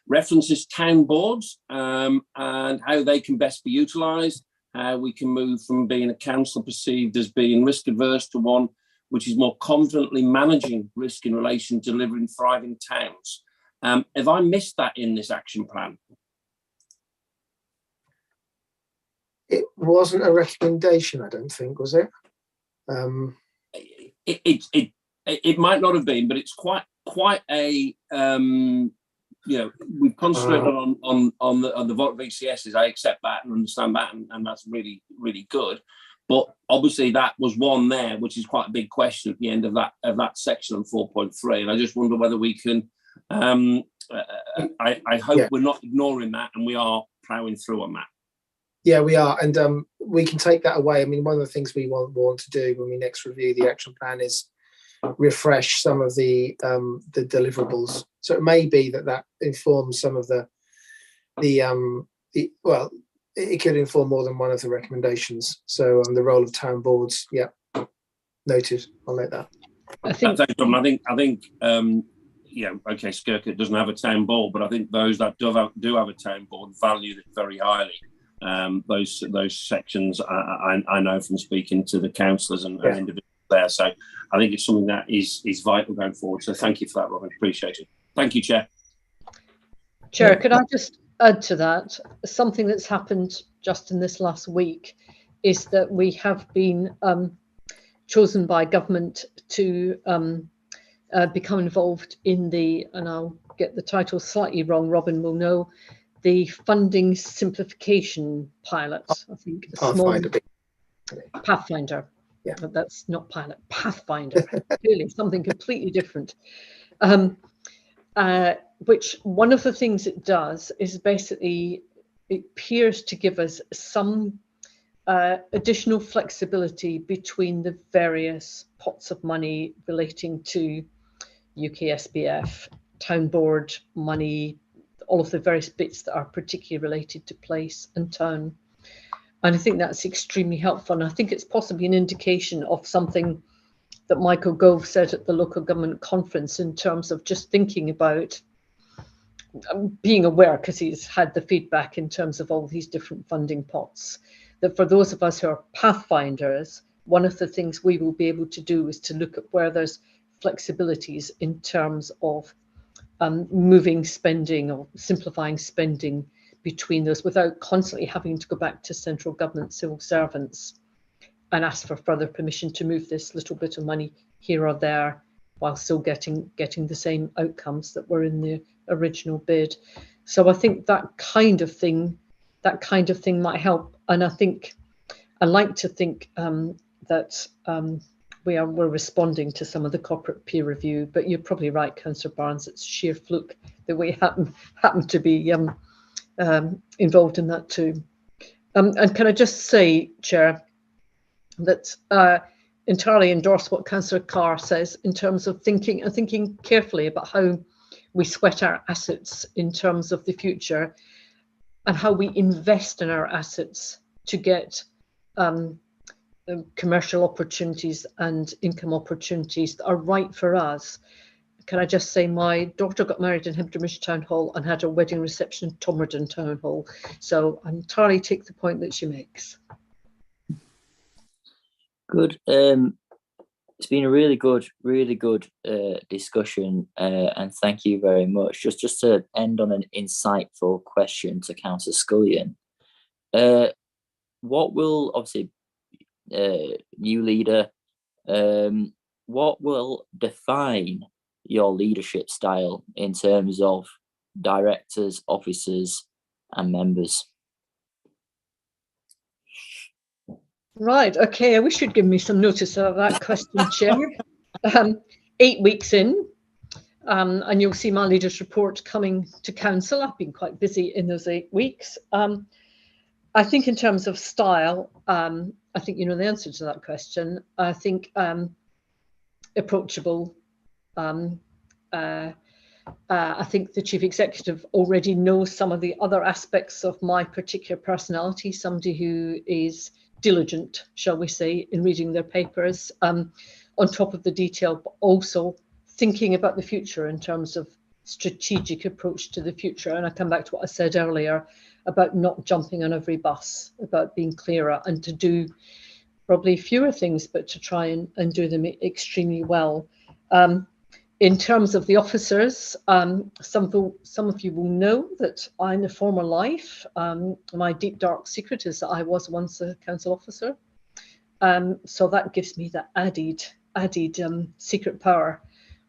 references town boards and how they can best be utilised. How we can move from being a council perceived as being risk adverse to one which is more confidently managing risk in relation to delivering thriving towns. Have I missed that in this action plan? It wasn't a recommendation, I don't think, was it? It might not have been, but it's quite a we've concentrated on the vote VCSs. I accept that and understand that, and that's really, really good. But obviously that was one there, which is quite a big question at the end of that section on 4.3. And I just wonder whether we can. I hope we're not ignoring that, and we are ploughing through on that. Yeah, we are, and we can take that away. I mean, one of the things we want to do when we next review the action plan is refresh some of the deliverables. So it may be that informs some of the it could inform more than one of the recommendations. So the role of town boards, noted. I'll note that. I think Skirkett doesn't have a town board, but I think those that do have a town board value it very highly. Those sections I know from speaking to the councillors and individuals there. So I think it's something that is vital going forward. So thank you for that, Robin. Appreciate it. Thank you, Chair. Chair, could I just add to that? Something that's happened just in this last week is that we have been chosen by government to become involved in and I'll get the title slightly wrong, Robin will know, the funding simplification pilot. I think a small Pathfinder. Yeah, but that's not pilot. Pathfinder. Clearly something completely different. Which one of the things it does is basically it appears to give us some additional flexibility between the various pots of money relating to UK SPF, town board money, all of the various bits that are particularly related to place and town. And I think that's extremely helpful. And I think it's possibly an indication of something that Michael Gove said at the local government conference in terms of just thinking about being aware, because he's had the feedback in terms of all these different funding pots, that for those of us who are pathfinders, one of the things we will be able to do is to look at where there's flexibilities in terms of moving spending or simplifying spending between those without constantly having to go back to central government civil servants and ask for further permission to move this little bit of money here or there while still getting the same outcomes that were in the original bid. So I think that kind of thing might help. And I think I like to think that we're responding to some of the corporate peer review, but you're probably right, Councillor Barnes, it's sheer fluke that we happen to be involved in that too. And can I just say, Chair, that entirely endorse what Councillor Carr says in terms of thinking carefully about how we sweat our assets in terms of the future and how we invest in our assets to get commercial opportunities and income opportunities that are right for us. Can I just say my daughter got married in Hebdenridge Town Hall and had a wedding reception in Tomerdon Town Hall. So I entirely take the point that she makes. Good. It's been a really good discussion, and thank you very much. Just to end on an insightful question to Councillor Scullion, what will, obviously, new leader, what will define your leadership style in terms of directors, officers, and members? Right, okay, I wish you'd give me some notice of that question, Chair. 8 weeks in, and you'll see my leaders report coming to council. I've been quite busy in those 8 weeks. I think in terms of style, I think you know the answer to that question. I think approachable. I think the Chief Executive already knows some of the other aspects of my particular personality, somebody who is diligent, shall we say, in reading their papers, on top of the detail, but also thinking about the future in terms of strategic approach to the future. And I come back to what I said earlier about not jumping on every bus, about being clearer and to do probably fewer things, but to try and do them extremely well. In terms of the officers, some of you will know that in a former life, my deep dark secret is that I was once a council officer. So that gives me that added secret power,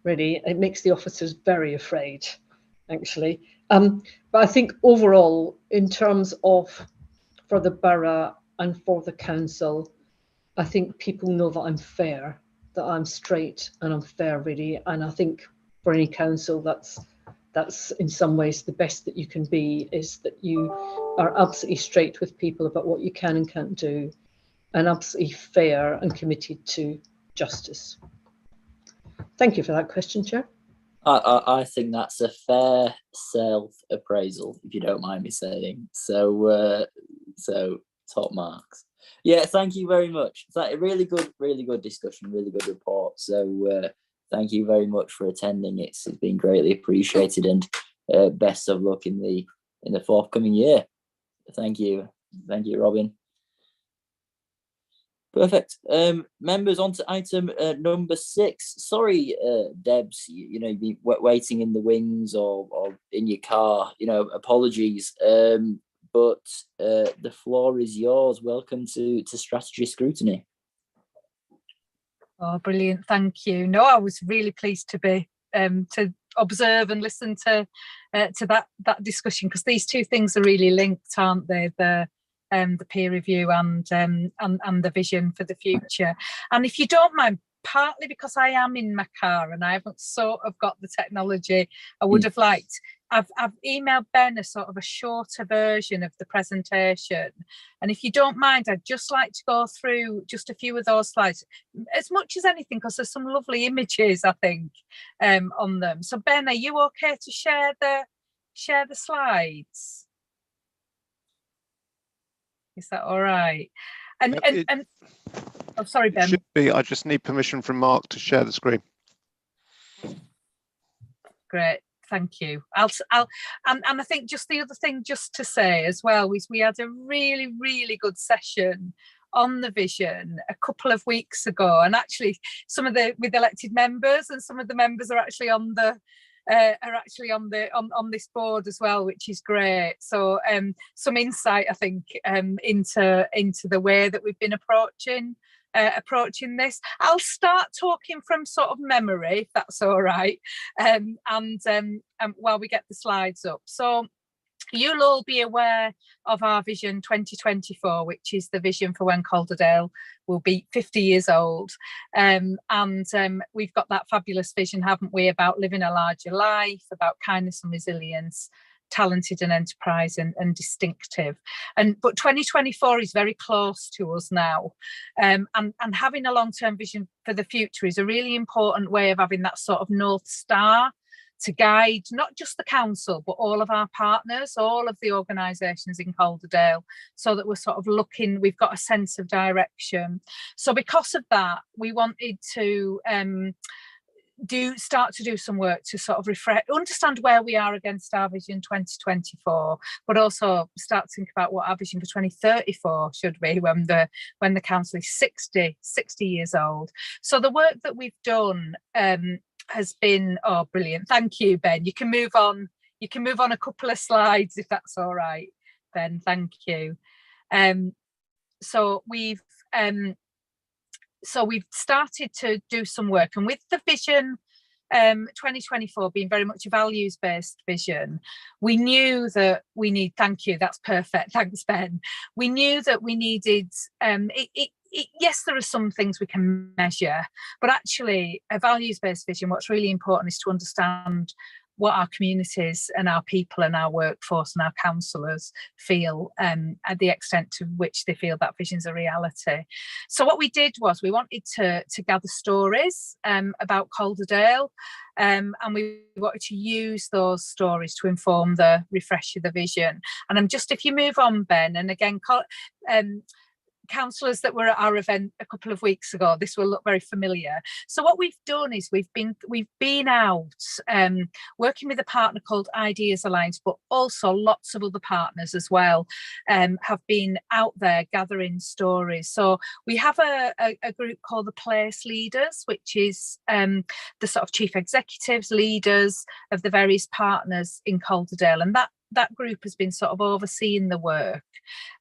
really. It makes the officers very afraid, actually. But I think overall, in terms of for the borough and for the council, I think people know that I'm fair, that I'm straight and I'm fair, really. And I think for any council, that's in some ways the best that you can be, is that you are absolutely straight with people about what you can and can't do, and absolutely fair and committed to justice. Thank you for that question, Chair. I think that's a fair self-appraisal, if you don't mind me saying. So top marks. Yeah, thank you very much. It's a really good discussion, really good report. So thank you very much for attending. It's been greatly appreciated, and best of luck in the forthcoming year. Thank you, Robin. Perfect. Members, on to item number 6. Sorry, Debs, you've been waiting in the wings or in your car. Apologies. But the floor is yours. Welcome to Strategy Scrutiny. Oh, brilliant! Thank you. No, I was really pleased to be to observe and listen to that discussion, because these two things are really linked, aren't they? The peer review and the vision for the future. And if you don't mind, partly because I am in my car and I haven't sort of got the technology I would have liked, I've emailed Ben a sort of a shorter version of the presentation. And if you don't mind, I'd just like to go through just a few of those slides, as much as anything, because there's some lovely images, I think, on them. So Ben, are you okay to share the slides? Is that all right? And oh, sorry, Ben. Should be. I just need permission from Mark to share the screen. Great, thank you. And I think just the other thing just to say as well is we had a really, really good session on the vision a couple of weeks ago, and actually with elected members, and some of the members are actually on this board as well, which is great. So some insight, I think, into the way that we've been approaching this. I'll start talking from sort of memory, if that's all right, and while we get the slides up. So you'll all be aware of our Vision 2024, which is the vision for when Calderdale will be 50 years old. And we've got that fabulous vision, haven't we, about living a larger life, about kindness and resilience, talented and enterprise and distinctive. But 2024 is very close to us now. And having a long-term vision for the future is a really important way of having that sort of North Star to guide not just the council, but all of our partners, all of the organisations in Calderdale, so that we're sort of looking, we've got a sense of direction. So because of that, we wanted to start to do some work to sort of understand where we are against our Vision 2024, but also start to think about what our vision for 2034 should be when the council is 60 years old. So the work that we've done has been, oh, brilliant. Thank you, Ben. You can move on a couple of slides if that's all right, Ben. Thank you. So we've started to do some work, and with the vision 2024 being very much a values-based vision, we knew that we need, thank you, that's perfect, thanks Ben. We knew that we needed, yes, there are some things we can measure, but actually a values-based vision, what's really important is to understand what our communities and our people and our workforce and our councillors feel, at the extent to which they feel that vision's a reality. So what we did was we wanted to gather stories about Calderdale, and we wanted to use those stories to inform the refresh of the vision. And I'm just, if you move on, Ben, and again, councillors that were at our event a couple of weeks ago, this will look very familiar. So what we've done is we've been out working with a partner called Ideas Alliance, but also lots of other partners as well have been out there gathering stories. So we have a group called the Place Leaders, which is the sort of chief executives, leaders of the various partners in Calderdale, and that group has been sort of overseeing the work,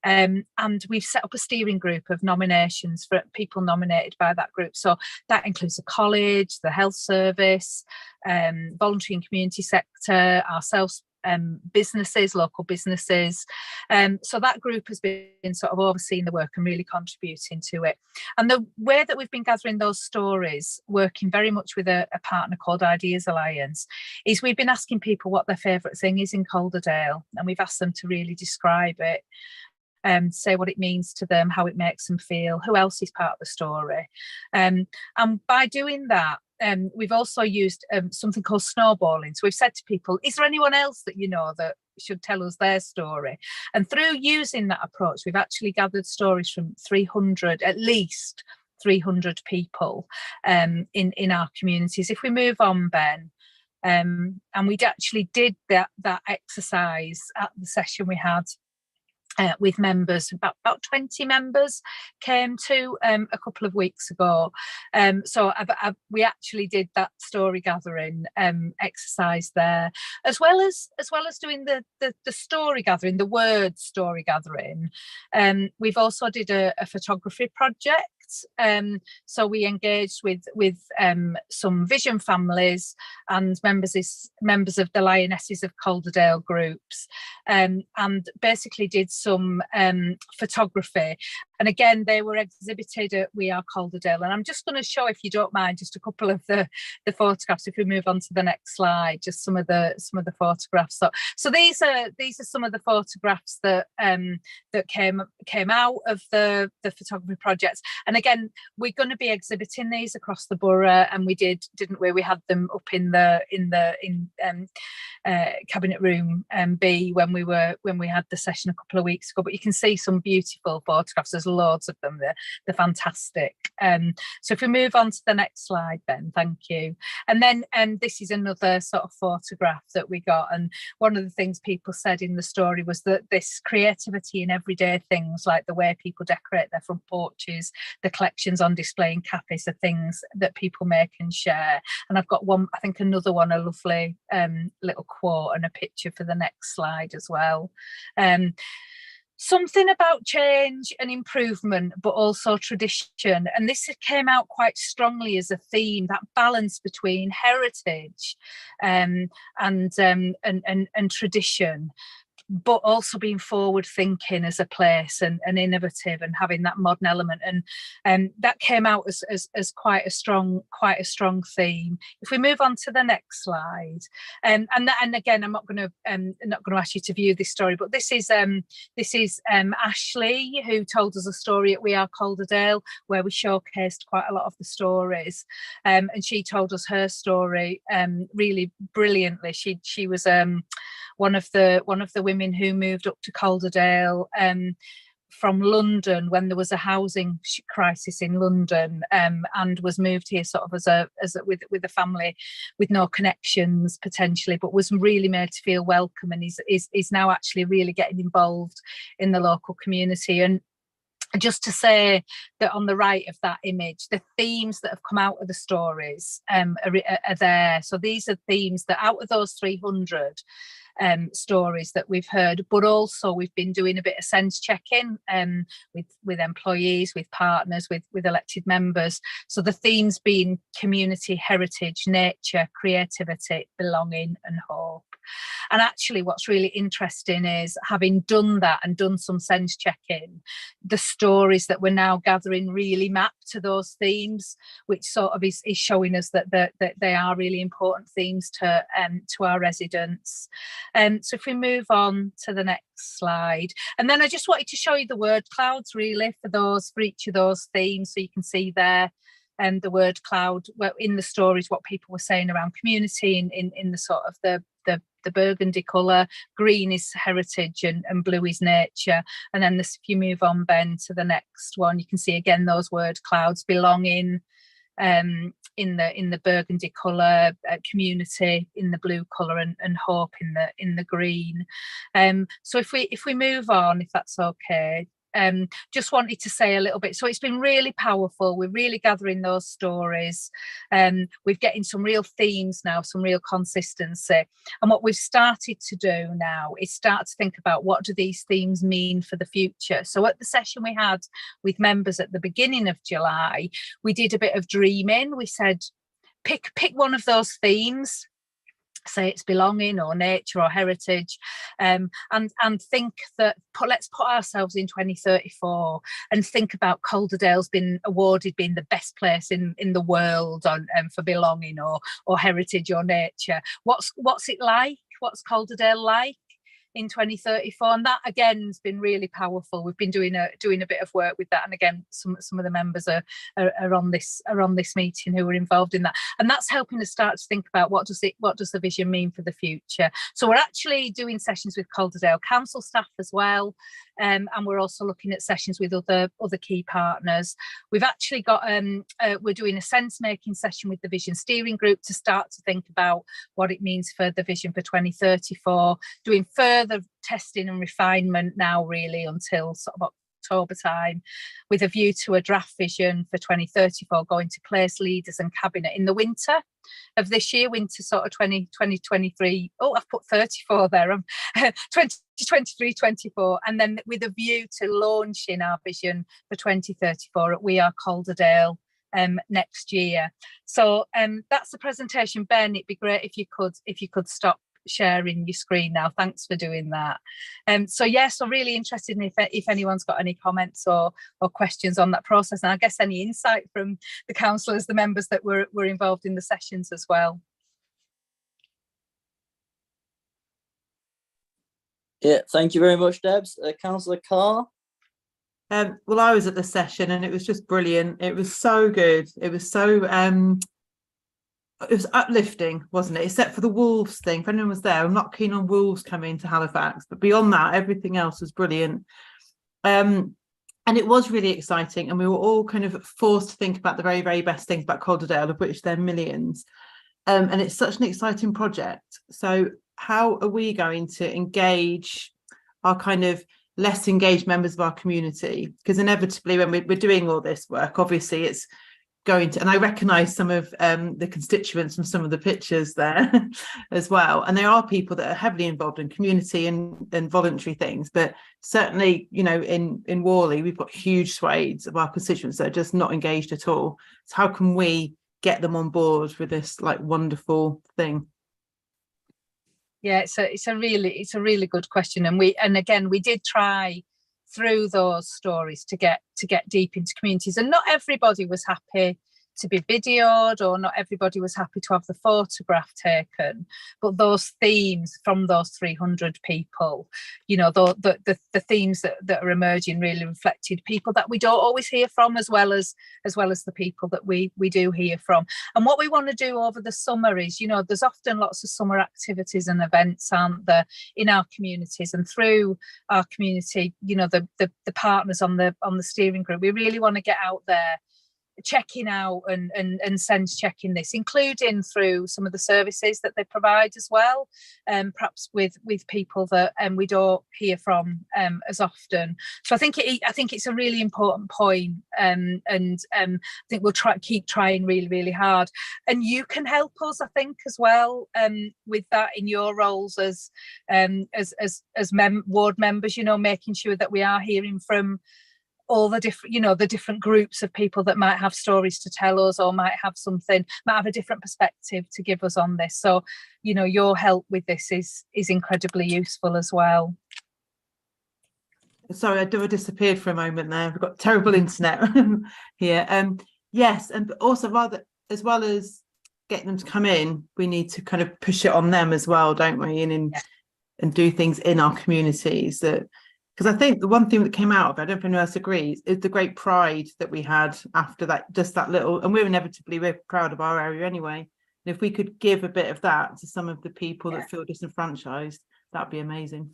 and we've set up a steering group of nominations for people nominated by that group. So that includes the college, the health service, voluntary and community sector, ourselves, businesses, local businesses. So that group has been sort of overseeing the work and really contributing to it. And the way that we've been gathering those stories, working very much with a partner called Ideas Alliance, is we've been asking people what their favourite thing is in Calderdale, and we've asked them to really describe it, say what it means to them, how it makes them feel, who else is part of the story. And by doing that, we've also used something called snowballing. So we've said to people, is there anyone else that you know that should tell us their story? And through using that approach, we've actually gathered stories from 300, at least 300 people in our communities. If we move on, Ben, and we actually did that exercise at the session we had with members, about 20 members came to a couple of weeks ago. So we actually did that story gathering exercise there, as well as doing the story gathering, the word story gathering. We've also did a photography project. So we engaged with some vision families and members of the Lionesses of Calderdale groups, and basically did some photography. And again, they were exhibited at We Are Calderdale. And I'm just going to show, if you don't mind, just a couple of the photographs. If we move on to the next slide, just some of the photographs. So these are some of the photographs that that came out of the photography projects. And again, we're going to be exhibiting these across the borough, and we didn't we? We had them up in Cabinet Room B when we had the session a couple of weeks ago. But you can see some beautiful photographs. There's loads of them. They're fantastic. So if we move on to the next slide, Ben, thank you. And then this is another sort of photograph that we got. And one of the things people said in the story was that this creativity in everyday things, like the way people decorate their front porches, the collections on display in cafes, are things that people make and share. And I've got one, I think another one, a lovely little quote and a picture for the next slide as well. Something about change and improvement, but also tradition. And this came out quite strongly as a theme, that balance between heritage and tradition, but also being forward thinking as a place and innovative and having that modern element. And that came out as quite a strong theme. If we move on to the next slide, and again, I'm not going to ask you to view this story, but this is Ashley, who told us a story at We Are Calderdale, where we showcased quite a lot of the stories, and she told us her story really brilliantly. She was one of the women who moved up to Calderdale from London when there was a housing crisis in London, and was moved here sort of with a family with no connections potentially, but was really made to feel welcome, and is now actually really getting involved in the local community. And just to say that on the right of that image, the themes that have come out of the stories are there. So these are themes that out of those 300 stories that we've heard, but also we've been doing a bit of sense checking with employees, with partners, with elected members. So the themes being community, heritage, nature, creativity, belonging and hope. And actually what's really interesting is, having done that and done some sense checking, the stories that we're now gathering really map to those themes, which sort of is showing us that they are really important themes to our residents. So if we move on to the next slide, and then I just wanted to show you the word clouds really for each of those themes, so you can see there the word cloud in the stories, what people were saying around community in the sort of the burgundy colour. Green is heritage and blue is nature. And then if you move on, Ben, to the next one, you can see again those word clouds, belonging in the burgundy colour, community in the blue colour, and hope in the green. So if we move on, if that's okay. Just wanted to say a little bit. So it's been really powerful. We're really gathering those stories. We're getting some real themes now, some real consistency. And what we've started to do now is start to think about, what do these themes mean for the future? So at the session we had with members at the beginning of July, we did a bit of dreaming. We said, pick one of those themes. Say it's belonging or nature or heritage, and think that let's put ourselves in 2034 and think about Calderdale's been awarded being the best place in the world for belonging or heritage or nature. What's it like? What's Calderdale like in 2034? And that again has been really powerful. We've been doing a bit of work with that, and again some of the members are on this meeting who were involved in that, and that's helping us start to think about what does the vision mean for the future. So we're actually doing sessions with Calderdale Council staff as well, and we're also looking at sessions with other key partners. We've actually got we're doing a sense making session with the Vision Steering Group to start to think about what it means for the vision for 2034, doing further testing and refinement now really until sort of October time, with a view to a draft vision for 2034 going to place leaders and cabinet in the winter of this year, winter sort of 2023. Oh, I've put 34 there. 2023-24, and then with a view to launching our vision for 2034 at We Are Calderdale next year. So that's the presentation. Ben, it'd be great if you could stop sharing your screen now. Thanks for doing that. So yes, I'm really interested in if anyone's got any comments or questions on that process, and I guess any insight from the councillors, the members that were involved in the sessions as well. Yeah, thank you very much, Debs. Councillor Carr. Well, I was at the session and it was just brilliant. It was so good. It was so it was uplifting, wasn't it? Except for the Wolves thing. If anyone was there, I'm not keen on Wolves coming to Halifax, but beyond that, everything else was brilliant. And it was really exciting, and we were all kind of forced to think about the very, very best things about Calderdale, of which there are millions. And it's such an exciting project. So how are we going to engage our kind of less engaged members of our community? Because inevitably, when we're doing all this work, obviously it's going to, and I recognise some of the constituents from some of the pictures there as well. And there are people that are heavily involved in community and voluntary things, but certainly, you know, in Worley, we've got huge swathes of our constituents that are just not engaged at all. So how can we get them on board with this like wonderful thing? Yeah, it's a really good question, and again we did try through those stories to get deep into communities, and not everybody was happy to be videoed, or not everybody was happy to have the photograph taken, but those themes from those 300 people, you know, the themes that are emerging really reflected people that we don't always hear from, as well as the people that we do hear from. And what we want to do over the summer is, you know, there's often lots of summer activities and events, aren't there, in our communities, and through our community, you know, the partners on the steering group, we really want to get out there checking out and sense checking this, including through some of the services that they provide as well, perhaps with people that we don't hear from as often. So I think it's a really important point, and I think we'll keep trying really hard, and you can help us, I think, as well, with that in your roles as ward members, you know, making sure that we are hearing from all the different, you know, the different groups of people that might have stories to tell us, or might have a different perspective to give us on this. So, you know, your help with this is incredibly useful as well. Sorry, I disappeared for a moment there. We've got terrible internet here. Yes, and also as well as getting them to come in, we need to kind of push it on them as well, don't we? And do things in our communities that. Because I think the one thing that came out of it, I don't know if anyone else agrees, is the great pride that we had after that, just that little, and we're proud of our area anyway. And if we could give a bit of that to some of the people that feel disenfranchised, that'd be amazing.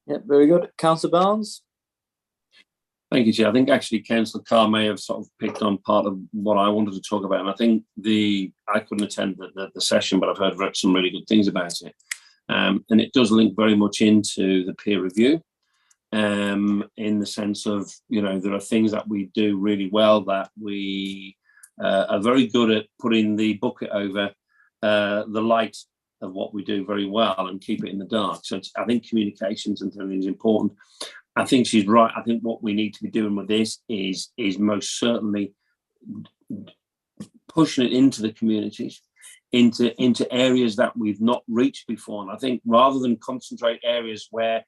Yeah, very good. Councillor Barnes. Thank you, Chair. I think actually Councillor Carr may have sort of picked on part of what I wanted to talk about. And I think I couldn't attend the session, but I've heard some really good things about it. And it does link very much into the peer review, in the sense of, you know, there are things that we do really well that we are very good at putting the bucket over the light of what we do very well and keep it in the dark. So I think communications and everything is important. I think she's right. I think what we need to be doing with this is most certainly pushing it into the communities, into areas that we've not reached before. And I think rather than concentrate areas where,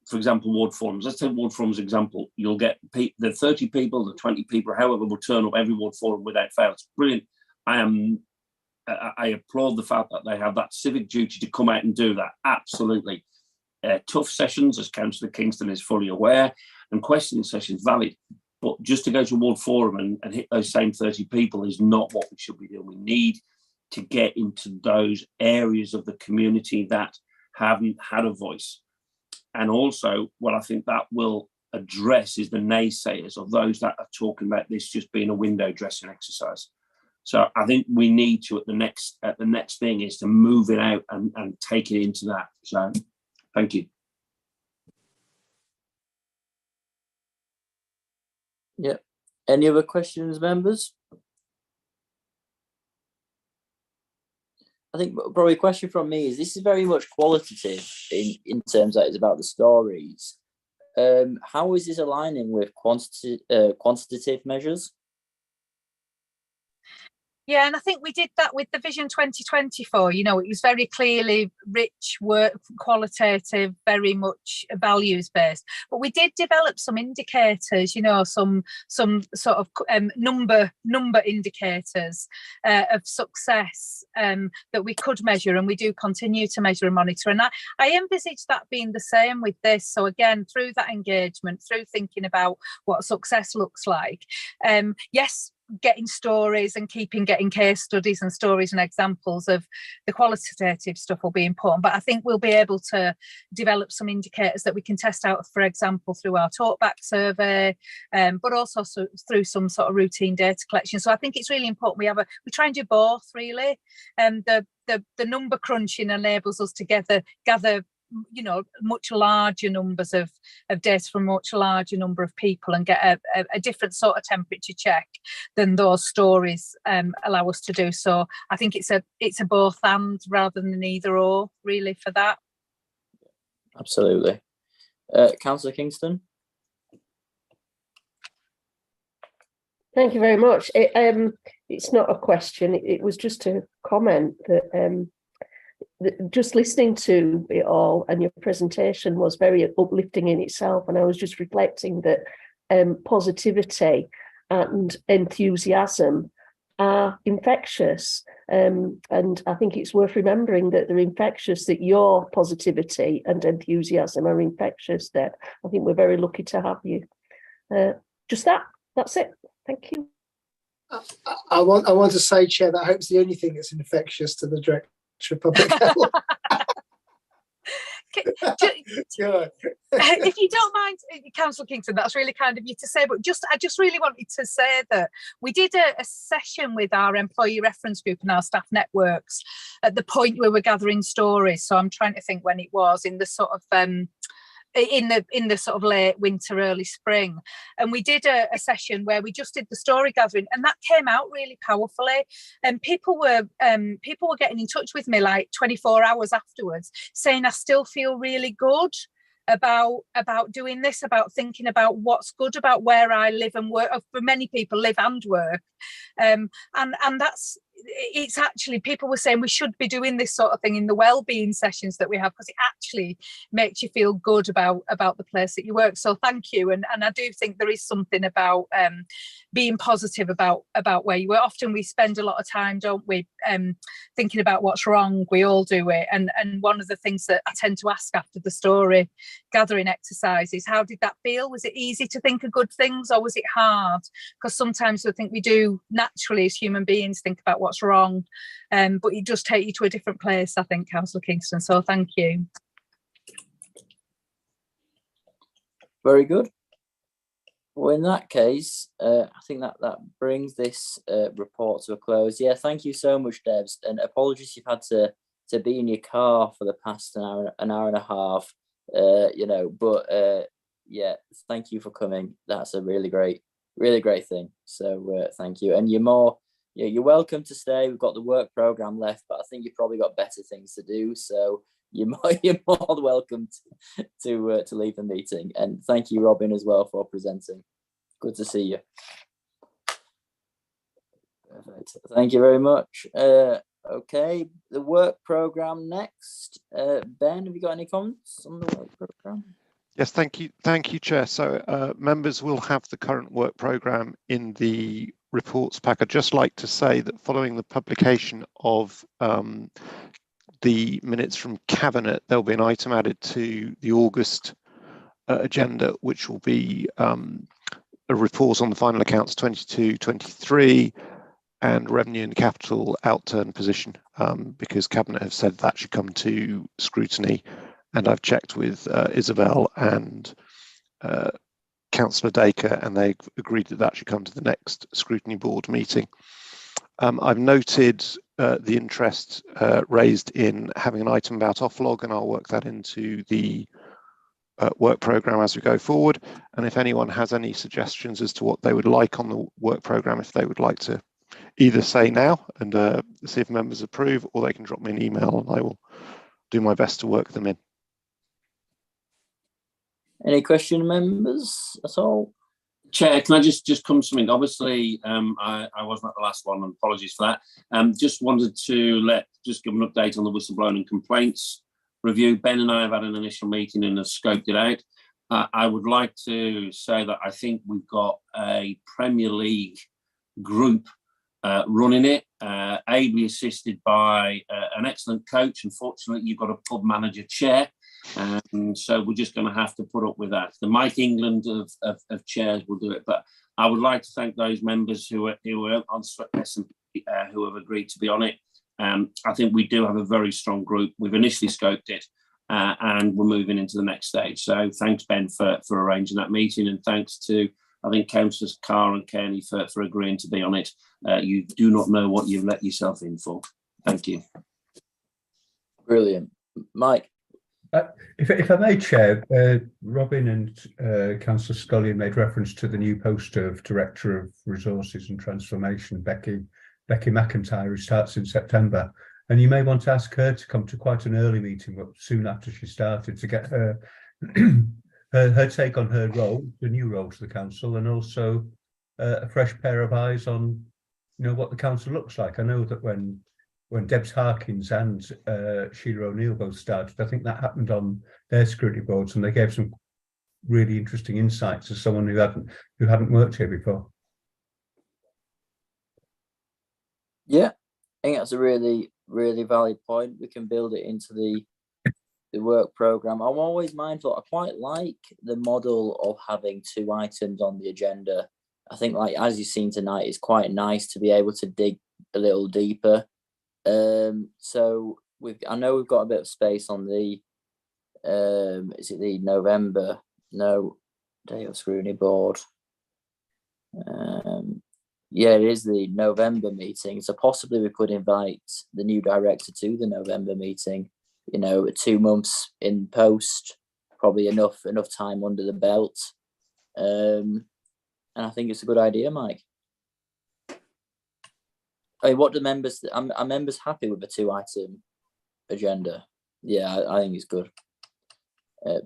for example, ward forums, let's take ward forums example, you'll get the 30 people, the 20 people, however, will turn up every ward forum without fail. It's brilliant. I applaud the fact that they have that civic duty to come out and do that. Absolutely. Tough sessions, as Councillor Kingston is fully aware, and questioning sessions valid. But just to go to a ward forum and hit those same 30 people is not what we should be doing. We need to get into those areas of the community that haven't had a voice. And also, what I think that will address is the naysayers of those that are talking about this just being a window dressing exercise. So I think we need to, at the next thing is to move it out and take it into that. So thank you. Yeah. Any other questions, members? I think probably a question from me is, this is very much qualitative in terms that it's about the stories. How is this aligning with quantitative measures? Yeah, and I think we did that with the Vision 2024. You know, it was very clearly rich work, qualitative, very much values based. But we did develop some indicators. You know, some sort of number indicators of success that we could measure, and we do continue to measure and monitor. And I envisage that being the same with this. So again, through that engagement, through thinking about what success looks like, yes, getting stories and getting case studies and stories and examples of the qualitative stuff will be important, but I think we'll be able to develop some indicators that we can test out, for example, through our talkback survey, but also through some sort of routine data collection. So I think it's really important we try and do both, really. The number crunching enables us to gather you know, much larger numbers of data from a much larger number of people and get a different sort of temperature check than those stories allow us to do. So I think it's a both and rather than an either or, really, for that. Absolutely. Councillor Kingston. Thank you very much. It's not a question, it was just a comment that just listening to it all and your presentation was very uplifting in itself, and I was just reflecting that positivity and enthusiasm are infectious, and I think it's worth remembering that they're infectious, that your positivity and enthusiasm are infectious. There, I think we're very lucky to have you. That's it. Thank you. I want to say, Chair, that I hope it's the only thing that's infectious to the Director of Public Health. If you don't mind, Councillor Kingston, that's really kind of you to say, but I just really wanted to say that we did a session with our employee reference group and our staff networks at the point where we're gathering stories. So I'm trying to think when it was, in the sort of in the sort of late winter, early spring, and we did a session where we just did the story gathering, and that came out really powerfully. And people were getting in touch with me like 24 hours afterwards, saying, I still feel really good about doing this, about thinking about what's good about where I live and work. For many people, live and work, and that's. It's actually, people were saying we should be doing this sort of thing in the wellbeing sessions that we have, because it actually makes you feel good about the place that you work. So thank you. And I do think there is something about being positive about where you work. Often we spend a lot of time, don't we, thinking about what's wrong. We all do it. And one of the things that I tend to ask after the story gathering exercise is, how did that feel? Was it easy to think of good things, or was it hard? Because sometimes I think we do naturally as human beings think about what's wrong, but it does take you to a different place, I think, Councillor Kingston. So thank you. Very good. Well, in that case, I think that brings this report to a close. Yeah, thank you so much, Debs, and apologies you've had to be in your car for the past an hour and a half. You know, but yeah, thank you for coming. That's a really great thing. So thank you, and you're welcome to stay. We've got the work program left, but I think you've probably got better things to do. So you're more than welcome to leave the meeting. And thank you, Robin, as well, for presenting. Good to see you. Perfect. Thank you very much. Okay, the work program next. Ben, have you got any comments on the work program? Yes, thank you, Chair. So members will have the current work program in the reports pack. I'd just like to say that following the publication of the minutes from Cabinet, there'll be an item added to the August agenda, which will be a report on the final accounts 22-23 and revenue and capital outturn position, because Cabinet have said that should come to scrutiny. And I've checked with Isabel and Councillor Dacre, and they agreed that should come to the next scrutiny board meeting. I've noted the interest raised in having an item about offlog, and I'll work that into the work programme as we go forward. And if anyone has any suggestions as to what they would like on the work programme, if they would like to either say now and see if members approve, or they can drop me an email and I will do my best to work them in. Any question, members, at all? Chair, can I just come to something? Obviously, I wasn't at the last one, and apologies for that. Just wanted to just give an update on the whistleblowing and complaints review. Ben and I have had an initial meeting and have scoped it out. I would like to say that I think we've got a Premier League group running it, ably assisted by an excellent coach. Unfortunately, you've got a pub manager chair. And so we're just going to have to put up with that. The Mike England of chairs will do it, but I would like to thank those members who are on S&P, who have agreed to be on it. I think we do have a very strong group. We've initially scoped it, and we're moving into the next stage. So thanks, Ben, for arranging that meeting, and thanks to, I think, Councillors Carr and Kearney for agreeing to be on it. You do not know what you've let yourself in for. Thank you. Brilliant. Mike? If I may, Chair, Robin and Councillor Scullion made reference to the new post of Director of Resources and Transformation, Becky McIntyre, who starts in September. And you may want to ask her to come to quite an early meeting, but soon after she started, to get her her take on her role, the new role to the council, and also a fresh pair of eyes on, what the council looks like. I know that when Debs Harkins and Sheila O'Neill both started, I think that happened on their scrutiny boards, and they gave some really interesting insights as someone who hadn't worked here before. Yeah, I think that's a really, really valid point. We can build it into the work programme. I'm always mindful, I quite like the model of having 2 items on the agenda. I think, like, as you've seen tonight, it's quite nice to be able to dig a little deeper. So I know we've got a bit of space on the is it the November day of scrutiny board? Yeah, it is the November meeting, so possibly we could invite the new director to the November meeting. 2 months in post, probably enough time under the belt, and I think it's a good idea, Mike. I mean, what do members? Are members happy with a 2-item agenda? Yeah, I think it's good.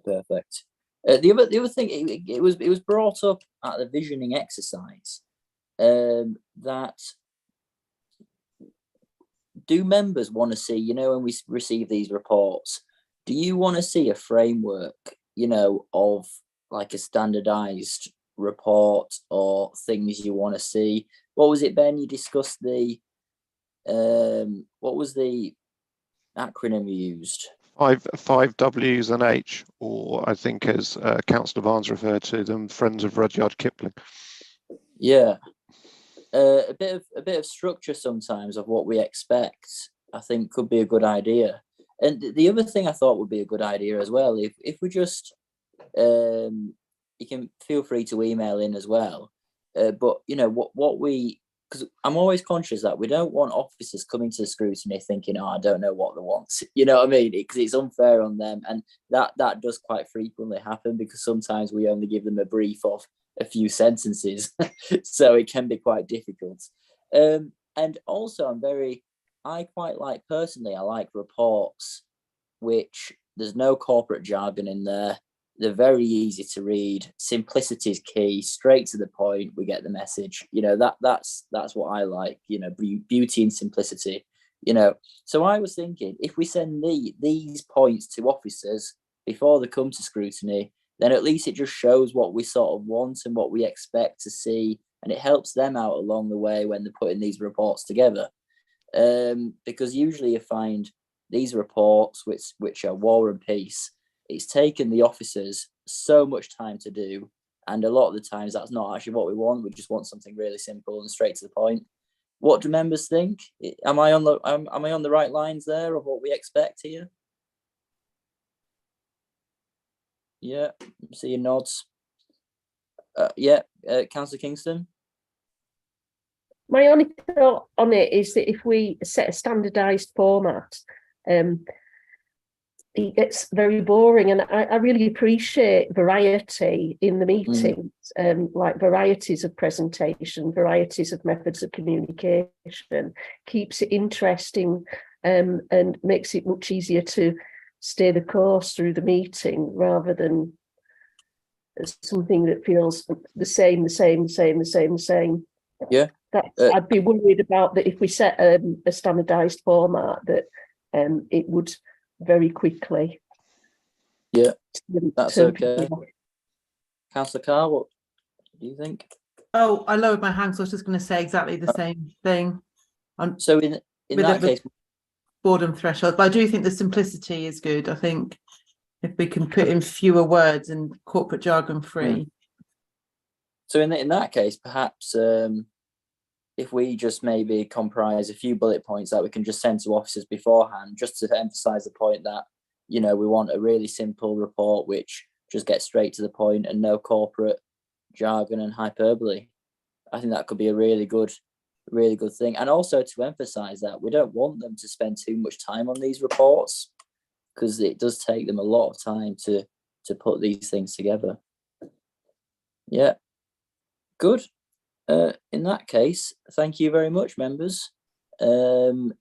Perfect. The other thing, it was brought up at the visioning exercise that do members want to see, when we receive these reports, do you want to see a framework, of like a standardized report or things you want to see? What was it, Ben? You discussed what was the acronym you used? 5 W's and H, or I think as Councillor Barnes referred to them, Friends of Rudyard Kipling. Yeah, a bit of structure sometimes of what we expect, I think, could be a good idea. And the other thing I thought would be a good idea as well, if we just you can feel free to email in as well. But what we, because I'm always conscious that we don't want officers coming to the scrutiny thinking, I don't know what they want. You know what I mean? Because it's unfair on them, and that does quite frequently happen, because sometimes we only give them a brief of a few sentences, so it can be quite difficult. And also, I quite like, personally, I like reports which there's no corporate jargon in there. They're very easy to read. Simplicity is key. Straight to the point. We get the message. That's what I like. Beauty and simplicity. So I was thinking, if we send these points to officers before they come to scrutiny, then at least it just shows what we sort of want and what we expect to see, and it helps them out along the way when they're putting these reports together. Because usually you find these reports, which are war and peace, it's taken the officers so much time to do, and a lot of the times that's not actually what we want. We just want something really simple and straight to the point. What do members think? Am I on the right lines there of what we expect here? Yeah, see your nods. Councillor Kingston. My only thought on it is that if we set a standardised format, it gets very boring, and I really appreciate variety in the meetings, like varieties of presentation, varieties of methods of communication, keeps it interesting, and makes it much easier to stay the course through the meeting rather than something that feels the same. Yeah. I'd be worried about that if we set a standardised format, that it would very quickly. Yeah, that's okay. Councillor Carr, what do you think? Oh, I lowered my hand, so I was just going to say exactly the same thing. So in that case, boredom threshold, but I do think the simplicity is good. I think if we can put in fewer words and corporate jargon free. So in that case, perhaps if we just maybe comprise a few bullet points that we can just send to officers beforehand, just to emphasise the point that, you know, we want a really simple report which just gets straight to the point and no corporate jargon and hyperbole. I think that could be a really good thing. And also to emphasise that we don't want them to spend too much time on these reports, because it does take them a lot of time to put these things together. Yeah, good. In that case, thank you very much, members. And